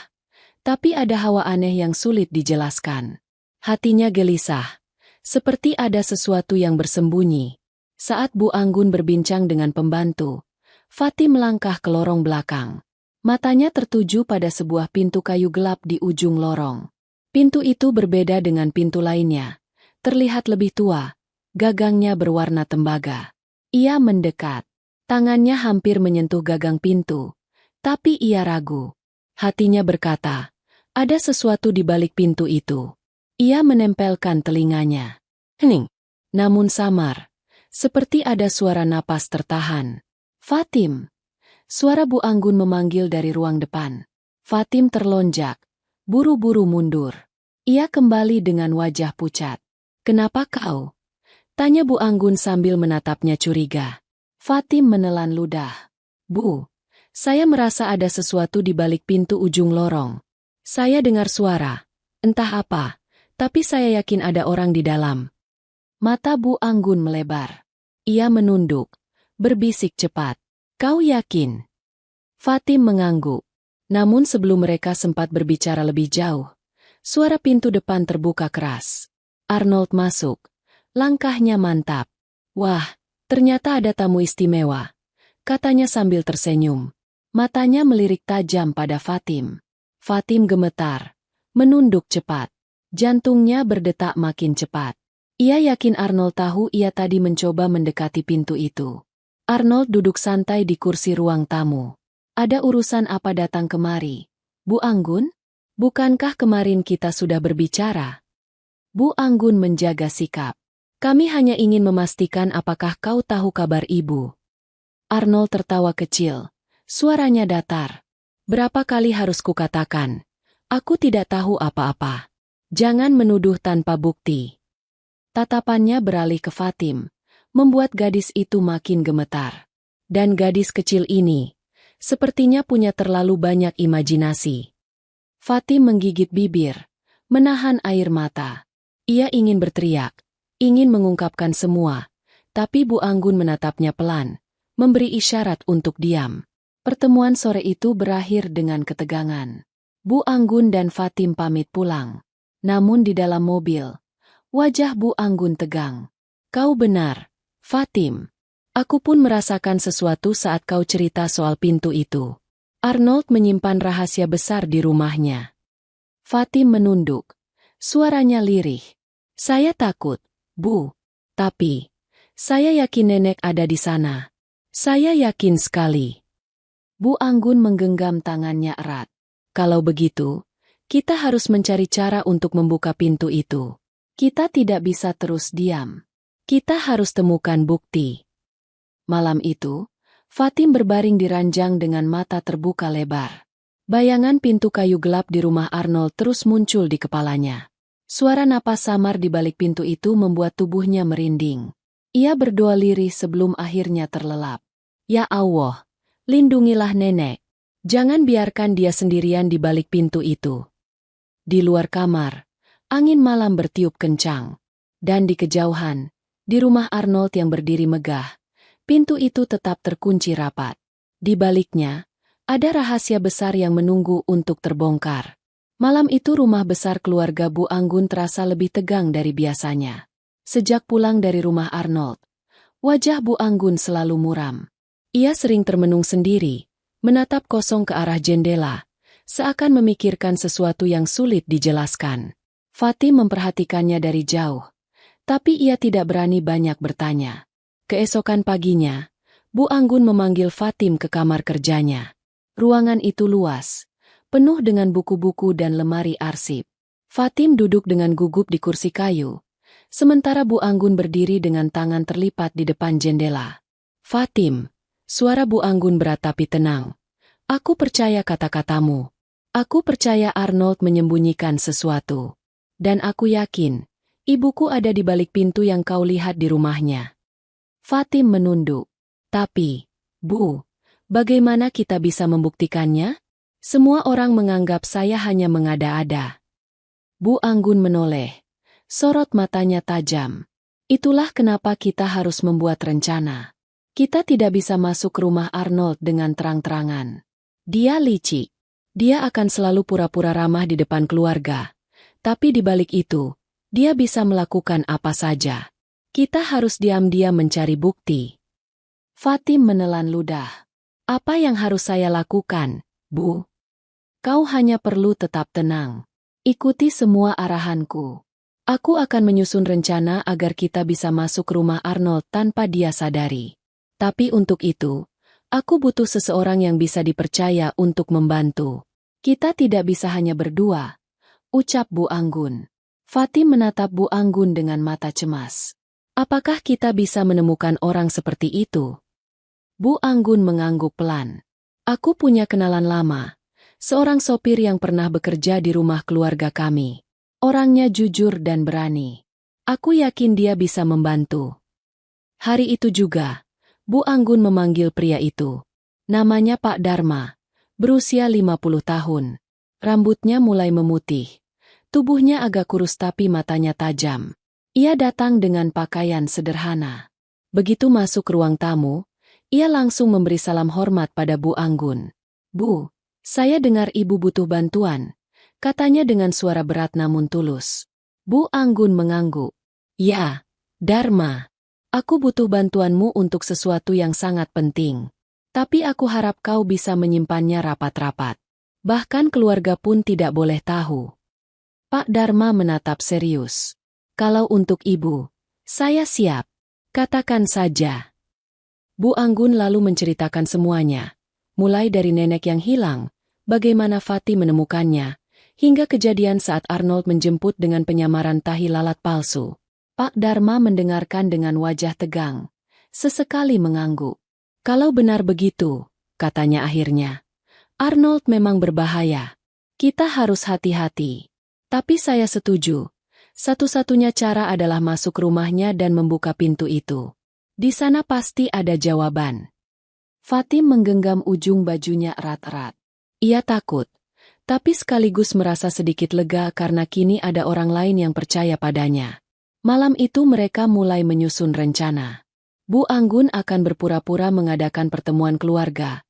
tapi ada hawa aneh yang sulit dijelaskan. Hatinya gelisah, seperti ada sesuatu yang bersembunyi. Saat Bu Anggun berbincang dengan pembantu, Fatim melangkah ke lorong belakang. Matanya tertuju pada sebuah pintu kayu gelap di ujung lorong. Pintu itu berbeda dengan pintu lainnya. Terlihat lebih tua, gagangnya berwarna tembaga. Ia mendekat. Tangannya hampir menyentuh gagang pintu. Tapi ia ragu. Hatinya berkata, ada sesuatu di balik pintu itu. Ia menempelkan telinganya. Hening. Namun samar. Seperti ada suara napas tertahan. Fatim. Suara Bu Anggun memanggil dari ruang depan. Fatim terlonjak. Buru-buru mundur. Ia kembali dengan wajah pucat. Kenapa kau? Tanya Bu Anggun sambil menatapnya curiga. Fatim menelan ludah. Bu, saya merasa ada sesuatu di balik pintu ujung lorong. Saya dengar suara. Entah apa, tapi saya yakin ada orang di dalam. Mata Bu Anggun melebar. Ia menunduk, berbisik cepat. Kau yakin? Fatim mengangguk. Namun sebelum mereka sempat berbicara lebih jauh, suara pintu depan terbuka keras. Arnold masuk. Langkahnya mantap. Wah, ternyata ada tamu istimewa, katanya sambil tersenyum. Matanya melirik tajam pada Fatim. Fatim gemetar, menunduk cepat. Jantungnya berdetak makin cepat. Ia yakin Arnold tahu ia tadi mencoba mendekati pintu itu. Arnold duduk santai di kursi ruang tamu. Ada urusan apa datang kemari? Bu Anggun? Bukankah kemarin kita sudah berbicara? Bu Anggun menjaga sikap. Kami hanya ingin memastikan apakah kau tahu kabar ibu. Arnold tertawa kecil. Suaranya datar. Berapa kali harus kukatakan? Aku tidak tahu apa-apa. Jangan menuduh tanpa bukti. Tatapannya beralih ke Fatim, membuat gadis itu makin gemetar. Dan gadis kecil ini, sepertinya punya terlalu banyak imajinasi. Fatim menggigit bibir, menahan air mata. Ia ingin berteriak, ingin mengungkapkan semua, tapi Bu Anggun menatapnya pelan, memberi isyarat untuk diam. Pertemuan sore itu berakhir dengan ketegangan. Bu Anggun dan Fatim pamit pulang. Namun di dalam mobil, wajah Bu Anggun tegang. Kau benar, Fatim. Aku pun merasakan sesuatu saat kau cerita soal pintu itu. Arnold menyimpan rahasia besar di rumahnya. Fatim menunduk. Suaranya lirih. Saya takut, Bu. Tapi, saya yakin nenek ada di sana. Saya yakin sekali. Bu Anggun menggenggam tangannya erat. Kalau begitu, kita harus mencari cara untuk membuka pintu itu. Kita tidak bisa terus diam. Kita harus temukan bukti. Malam itu, Fatim berbaring di ranjang dengan mata terbuka lebar. Bayangan pintu kayu gelap di rumah Arnold terus muncul di kepalanya. Suara napas samar di balik pintu itu membuat tubuhnya merinding. Ia berdoa lirih sebelum akhirnya terlelap. Ya Allah, lindungilah nenek. Jangan biarkan dia sendirian di balik pintu itu. Di luar kamar, angin malam bertiup kencang. Dan di kejauhan, di rumah Arnold yang berdiri megah, pintu itu tetap terkunci rapat. Di baliknya, ada rahasia besar yang menunggu untuk terbongkar. Malam itu rumah besar keluarga Bu Anggun terasa lebih tegang dari biasanya. Sejak pulang dari rumah Arnold, wajah Bu Anggun selalu muram. Ia sering termenung sendiri, menatap kosong ke arah jendela, seakan memikirkan sesuatu yang sulit dijelaskan. Fatim memperhatikannya dari jauh, tapi ia tidak berani banyak bertanya. Keesokan paginya, Bu Anggun memanggil Fatim ke kamar kerjanya. Ruangan itu luas, penuh dengan buku-buku dan lemari arsip. Fatim duduk dengan gugup di kursi kayu, sementara Bu Anggun berdiri dengan tangan terlipat di depan jendela. Fatim, suara Bu Anggun berat tapi tenang. Aku percaya kata-katamu. Aku percaya Arnold menyembunyikan sesuatu. Dan aku yakin, ibuku ada di balik pintu yang kau lihat di rumahnya. Fatim menunduk. Tapi, Bu, bagaimana kita bisa membuktikannya? Semua orang menganggap saya hanya mengada-ada. Bu Anggun menoleh. Sorot matanya tajam. Itulah kenapa kita harus membuat rencana. Kita tidak bisa masuk ke rumah Arnold dengan terang-terangan. Dia licik. Dia akan selalu pura-pura ramah di depan keluarga. Tapi di balik itu, dia bisa melakukan apa saja. Kita harus diam-diam mencari bukti. Fatim menelan ludah. Apa yang harus saya lakukan, Bu? Kau hanya perlu tetap tenang. Ikuti semua arahanku. Aku akan menyusun rencana agar kita bisa masuk ke rumah Arnold tanpa dia sadari. Tapi untuk itu, aku butuh seseorang yang bisa dipercaya untuk membantu. Kita tidak bisa hanya berdua, ucap Bu Anggun. Fatim menatap Bu Anggun dengan mata cemas. Apakah kita bisa menemukan orang seperti itu? Bu Anggun mengangguk pelan. Aku punya kenalan lama, seorang sopir yang pernah bekerja di rumah keluarga kami. Orangnya jujur dan berani. Aku yakin dia bisa membantu. Hari itu juga, Bu Anggun memanggil pria itu. Namanya Pak Dharma, berusia 50 tahun. Rambutnya mulai memutih. Tubuhnya agak kurus tapi matanya tajam. Ia datang dengan pakaian sederhana. Begitu masuk ruang tamu, ia langsung memberi salam hormat pada Bu Anggun. Bu, saya dengar ibu butuh bantuan, katanya dengan suara berat namun tulus. Bu Anggun mengangguk. Ya, Dharma. Aku butuh bantuanmu untuk sesuatu yang sangat penting. Tapi aku harap kau bisa menyimpannya rapat-rapat. Bahkan keluarga pun tidak boleh tahu. Pak Dharma menatap serius. Kalau untuk ibu, saya siap. Katakan saja. Bu Anggun lalu menceritakan semuanya. Mulai dari nenek yang hilang, bagaimana Fatim menemukannya, hingga kejadian saat Arnold menjemput dengan penyamaran tahi lalat palsu. Pak Dharma mendengarkan dengan wajah tegang. Sesekali mengangguk. Kalau benar begitu, katanya akhirnya, Arnold memang berbahaya. Kita harus hati-hati. Tapi saya setuju. Satu-satunya cara adalah masuk rumahnya dan membuka pintu itu. Di sana pasti ada jawaban. Fatim menggenggam ujung bajunya erat-erat. Ia takut, tapi sekaligus merasa sedikit lega karena kini ada orang lain yang percaya padanya. Malam itu mereka mulai menyusun rencana. Bu Anggun akan berpura-pura mengadakan pertemuan keluarga,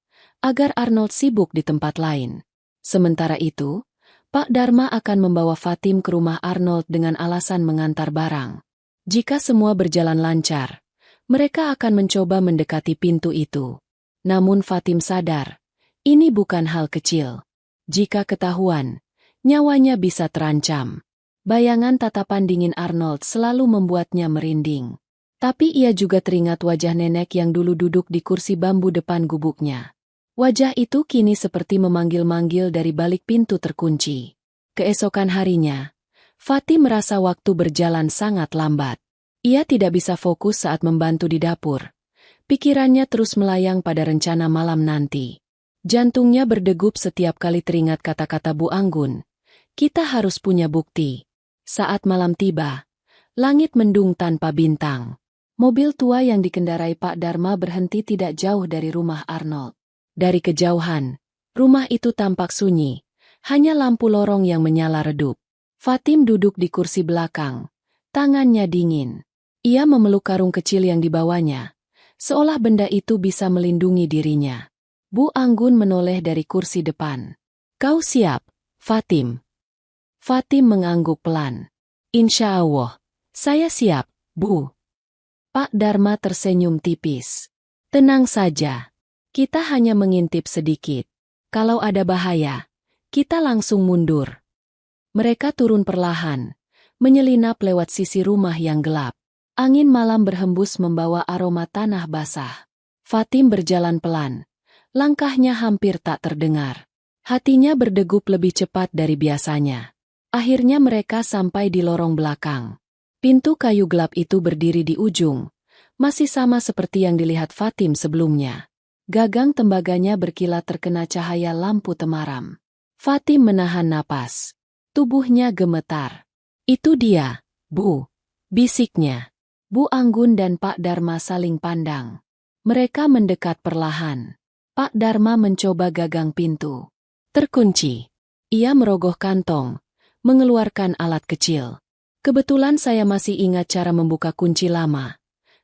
agar Arnold sibuk di tempat lain. Sementara itu, Pak Dharma akan membawa Fatim ke rumah Arnold dengan alasan mengantar barang. Jika semua berjalan lancar, mereka akan mencoba mendekati pintu itu. Namun Fatim sadar, ini bukan hal kecil. Jika ketahuan, nyawanya bisa terancam. Bayangan tatapan dingin Arnold selalu membuatnya merinding. Tapi ia juga teringat wajah nenek yang dulu duduk di kursi bambu depan gubuknya. Wajah itu kini seperti memanggil-manggil dari balik pintu terkunci. Keesokan harinya, Fatim merasa waktu berjalan sangat lambat. Ia tidak bisa fokus saat membantu di dapur. Pikirannya terus melayang pada rencana malam nanti. Jantungnya berdegup setiap kali teringat kata-kata Bu Anggun. Kita harus punya bukti. Saat malam tiba, langit mendung tanpa bintang. Mobil tua yang dikendarai Pak Dharma berhenti tidak jauh dari rumah Arnold. Dari kejauhan, rumah itu tampak sunyi, hanya lampu lorong yang menyala redup. Fatim duduk di kursi belakang, tangannya dingin. Ia memeluk karung kecil yang dibawanya, seolah benda itu bisa melindungi dirinya. Bu Anggun menoleh dari kursi depan. Kau siap, Fatim? Fatim mengangguk pelan. Insya Allah, saya siap, Bu. Pak Dharma tersenyum tipis. Tenang saja. Kita hanya mengintip sedikit. Kalau ada bahaya, kita langsung mundur. Mereka turun perlahan, menyelinap lewat sisi rumah yang gelap. Angin malam berhembus membawa aroma tanah basah. Fatim berjalan pelan. Langkahnya hampir tak terdengar. Hatinya berdegup lebih cepat dari biasanya. Akhirnya mereka sampai di lorong belakang. Pintu kayu gelap itu berdiri di ujung, masih sama seperti yang dilihat Fatim sebelumnya. Gagang tembaganya berkilat terkena cahaya lampu temaram. Fatim menahan napas. Tubuhnya gemetar. Itu dia, Bu, bisiknya. Bu Anggun dan Pak Dharma saling pandang. Mereka mendekat perlahan. Pak Dharma mencoba gagang pintu. Terkunci. Ia merogoh kantong, mengeluarkan alat kecil. Kebetulan saya masih ingat cara membuka kunci lama,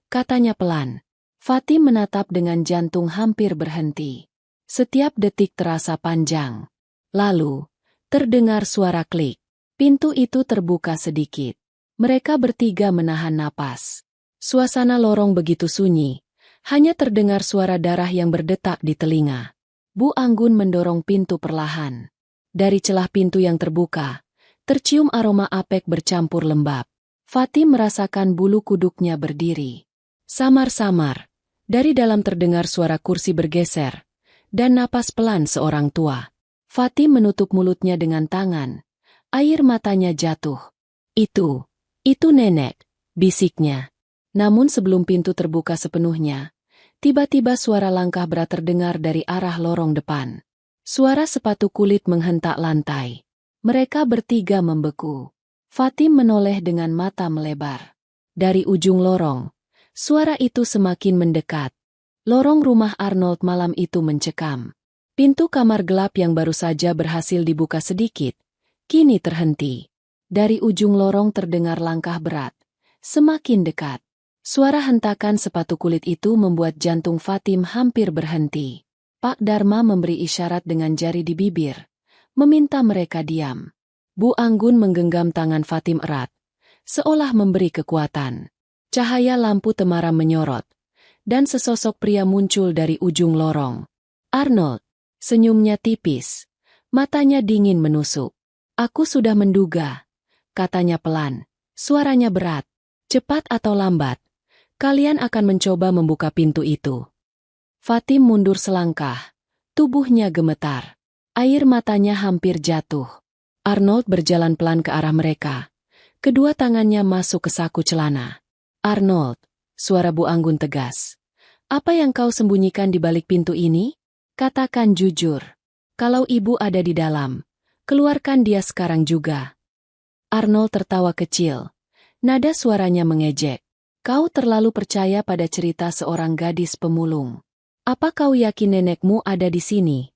katanya pelan. Fatim menatap dengan jantung hampir berhenti. Setiap detik terasa panjang. Lalu, terdengar suara klik. Pintu itu terbuka sedikit. Mereka bertiga menahan napas. Suasana lorong begitu sunyi. Hanya terdengar suara darah yang berdetak di telinga. Bu Anggun mendorong pintu perlahan. Dari celah pintu yang terbuka, tercium aroma apek bercampur lembab. Fatim merasakan bulu kuduknya berdiri. Samar-samar. Dari dalam terdengar suara kursi bergeser, dan napas pelan seorang tua. Fatim menutup mulutnya dengan tangan. Air matanya jatuh. Itu nenek, bisiknya. Namun sebelum pintu terbuka sepenuhnya, tiba-tiba suara langkah berat terdengar dari arah lorong depan. Suara sepatu kulit menghentak lantai. Mereka bertiga membeku. Fatim menoleh dengan mata melebar. Dari ujung lorong, suara itu semakin mendekat. Lorong rumah Arnold malam itu mencekam. Pintu kamar gelap yang baru saja berhasil dibuka sedikit, kini terhenti. Dari ujung lorong terdengar langkah berat. Semakin dekat. Suara hentakan sepatu kulit itu membuat jantung Fatim hampir berhenti. Pak Dharma memberi isyarat dengan jari di bibir, meminta mereka diam. Bu Anggun menggenggam tangan Fatim erat, seolah memberi kekuatan. Cahaya lampu temaram menyorot, dan sesosok pria muncul dari ujung lorong. Arnold, senyumnya tipis, matanya dingin menusuk. Aku sudah menduga, katanya pelan, suaranya berat. Cepat atau lambat, kalian akan mencoba membuka pintu itu. Fatim mundur selangkah, tubuhnya gemetar. Air matanya hampir jatuh. Arnold berjalan pelan ke arah mereka. Kedua tangannya masuk ke saku celana. Arnold, suara Bu Anggun tegas. Apa yang kau sembunyikan di balik pintu ini? Katakan jujur. Kalau ibu ada di dalam, keluarkan dia sekarang juga. Arnold tertawa kecil. Nada suaranya mengejek. Kau terlalu percaya pada cerita seorang gadis pemulung. Apa kau yakin nenekmu ada di sini?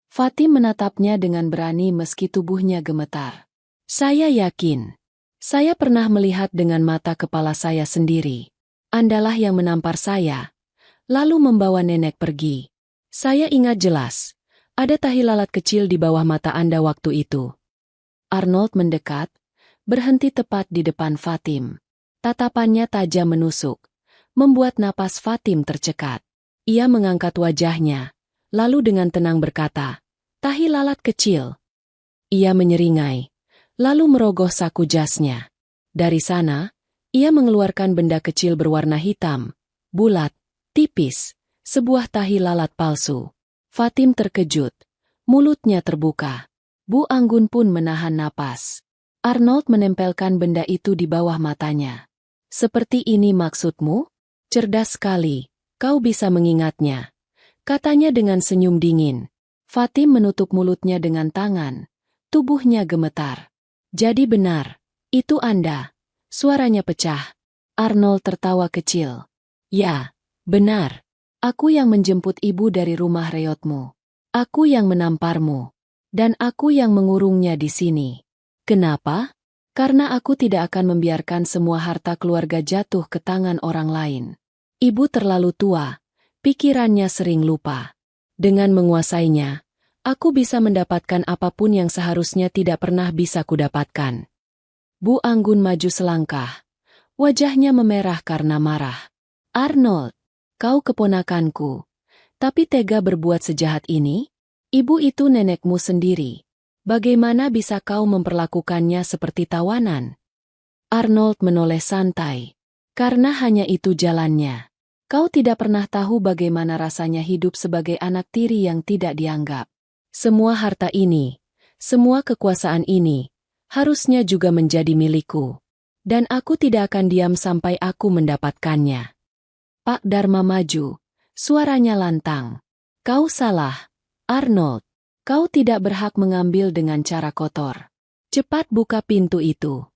Fatim menatapnya dengan berani meski tubuhnya gemetar. Saya yakin. Saya pernah melihat dengan mata kepala saya sendiri. Andalah yang menampar saya, lalu membawa nenek pergi. Saya ingat jelas, ada tahi lalat kecil di bawah mata Anda waktu itu. Arnold mendekat, berhenti tepat di depan Fatim. Tatapannya tajam menusuk, membuat napas Fatim tercekat. Ia mengangkat wajahnya, lalu dengan tenang berkata, tahi lalat kecil. Ia menyeringai, lalu merogoh saku jasnya. Dari sana, ia mengeluarkan benda kecil berwarna hitam, bulat, tipis, sebuah tahi lalat palsu. Fatim terkejut, mulutnya terbuka. Bu Anggun pun menahan napas. Arnold menempelkan benda itu di bawah matanya. Seperti ini maksudmu? Cerdas sekali, kau bisa mengingatnya. Katanya dengan senyum dingin. Fatim menutup mulutnya dengan tangan. Tubuhnya gemetar. Jadi benar, itu Anda. Suaranya pecah. Arnold tertawa kecil. Ya, benar. Aku yang menjemput ibu dari rumah reotmu. Aku yang menamparmu. Dan aku yang mengurungnya di sini. Kenapa? Karena aku tidak akan membiarkan semua harta keluarga jatuh ke tangan orang lain. Ibu terlalu tua, pikirannya sering lupa. Dengan menguasainya, aku bisa mendapatkan apapun yang seharusnya tidak pernah bisa kudapatkan. Bu Anggun maju selangkah. Wajahnya memerah karena marah. Arnold, kau keponakanku. Tapi tega berbuat sejahat ini? Ibu itu nenekmu sendiri. Bagaimana bisa kau memperlakukannya seperti tawanan? Arnold menoleh santai. Karena hanya itu jalannya. Kau tidak pernah tahu bagaimana rasanya hidup sebagai anak tiri yang tidak dianggap. Semua harta ini, semua kekuasaan ini, harusnya juga menjadi milikku. Dan aku tidak akan diam sampai aku mendapatkannya. Pak Dharma maju. Suaranya lantang. Kau salah, Arnold. Kau tidak berhak mengambil dengan cara kotor. Cepat buka pintu itu.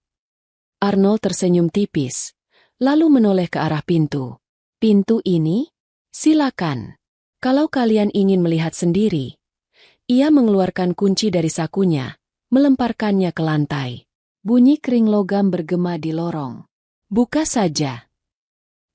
Arnold tersenyum tipis, lalu menoleh ke arah pintu. Pintu ini? Silakan. Kalau kalian ingin melihat sendiri. Ia mengeluarkan kunci dari sakunya, melemparkannya ke lantai. Bunyi kering logam bergema di lorong. Buka saja.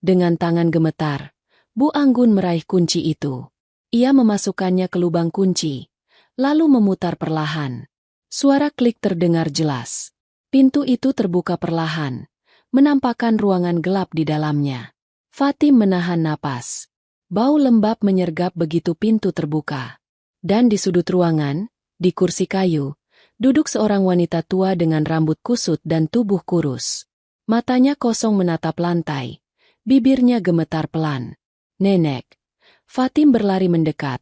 Dengan tangan gemetar, Bu Anggun meraih kunci itu. Ia memasukkannya ke lubang kunci, lalu memutar perlahan. Suara klik terdengar jelas. Pintu itu terbuka perlahan, menampakkan ruangan gelap di dalamnya. Fatim menahan napas. Bau lembab menyergap begitu pintu terbuka. Dan di sudut ruangan, di kursi kayu, duduk seorang wanita tua dengan rambut kusut dan tubuh kurus. Matanya kosong menatap lantai, bibirnya gemetar pelan. Nenek. Fatim berlari mendekat.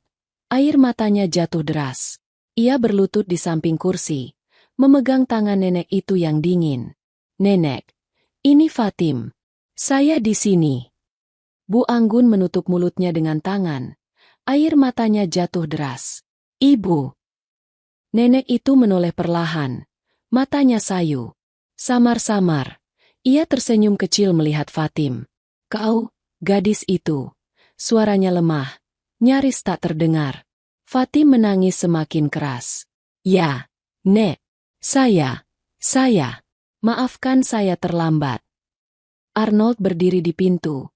Air matanya jatuh deras. Ia berlutut di samping kursi, memegang tangan nenek itu yang dingin. Nenek. Ini Fatim. Saya di sini. Bu Anggun menutup mulutnya dengan tangan. Air matanya jatuh deras. Ibu. Nenek itu menoleh perlahan. Matanya sayu. Samar-samar. Ia tersenyum kecil melihat Fatim. Kau, gadis itu. Suaranya lemah, nyaris tak terdengar. Fatim menangis semakin keras. Ya, Nek. Saya. Maafkan saya terlambat. Arnold berdiri di pintu,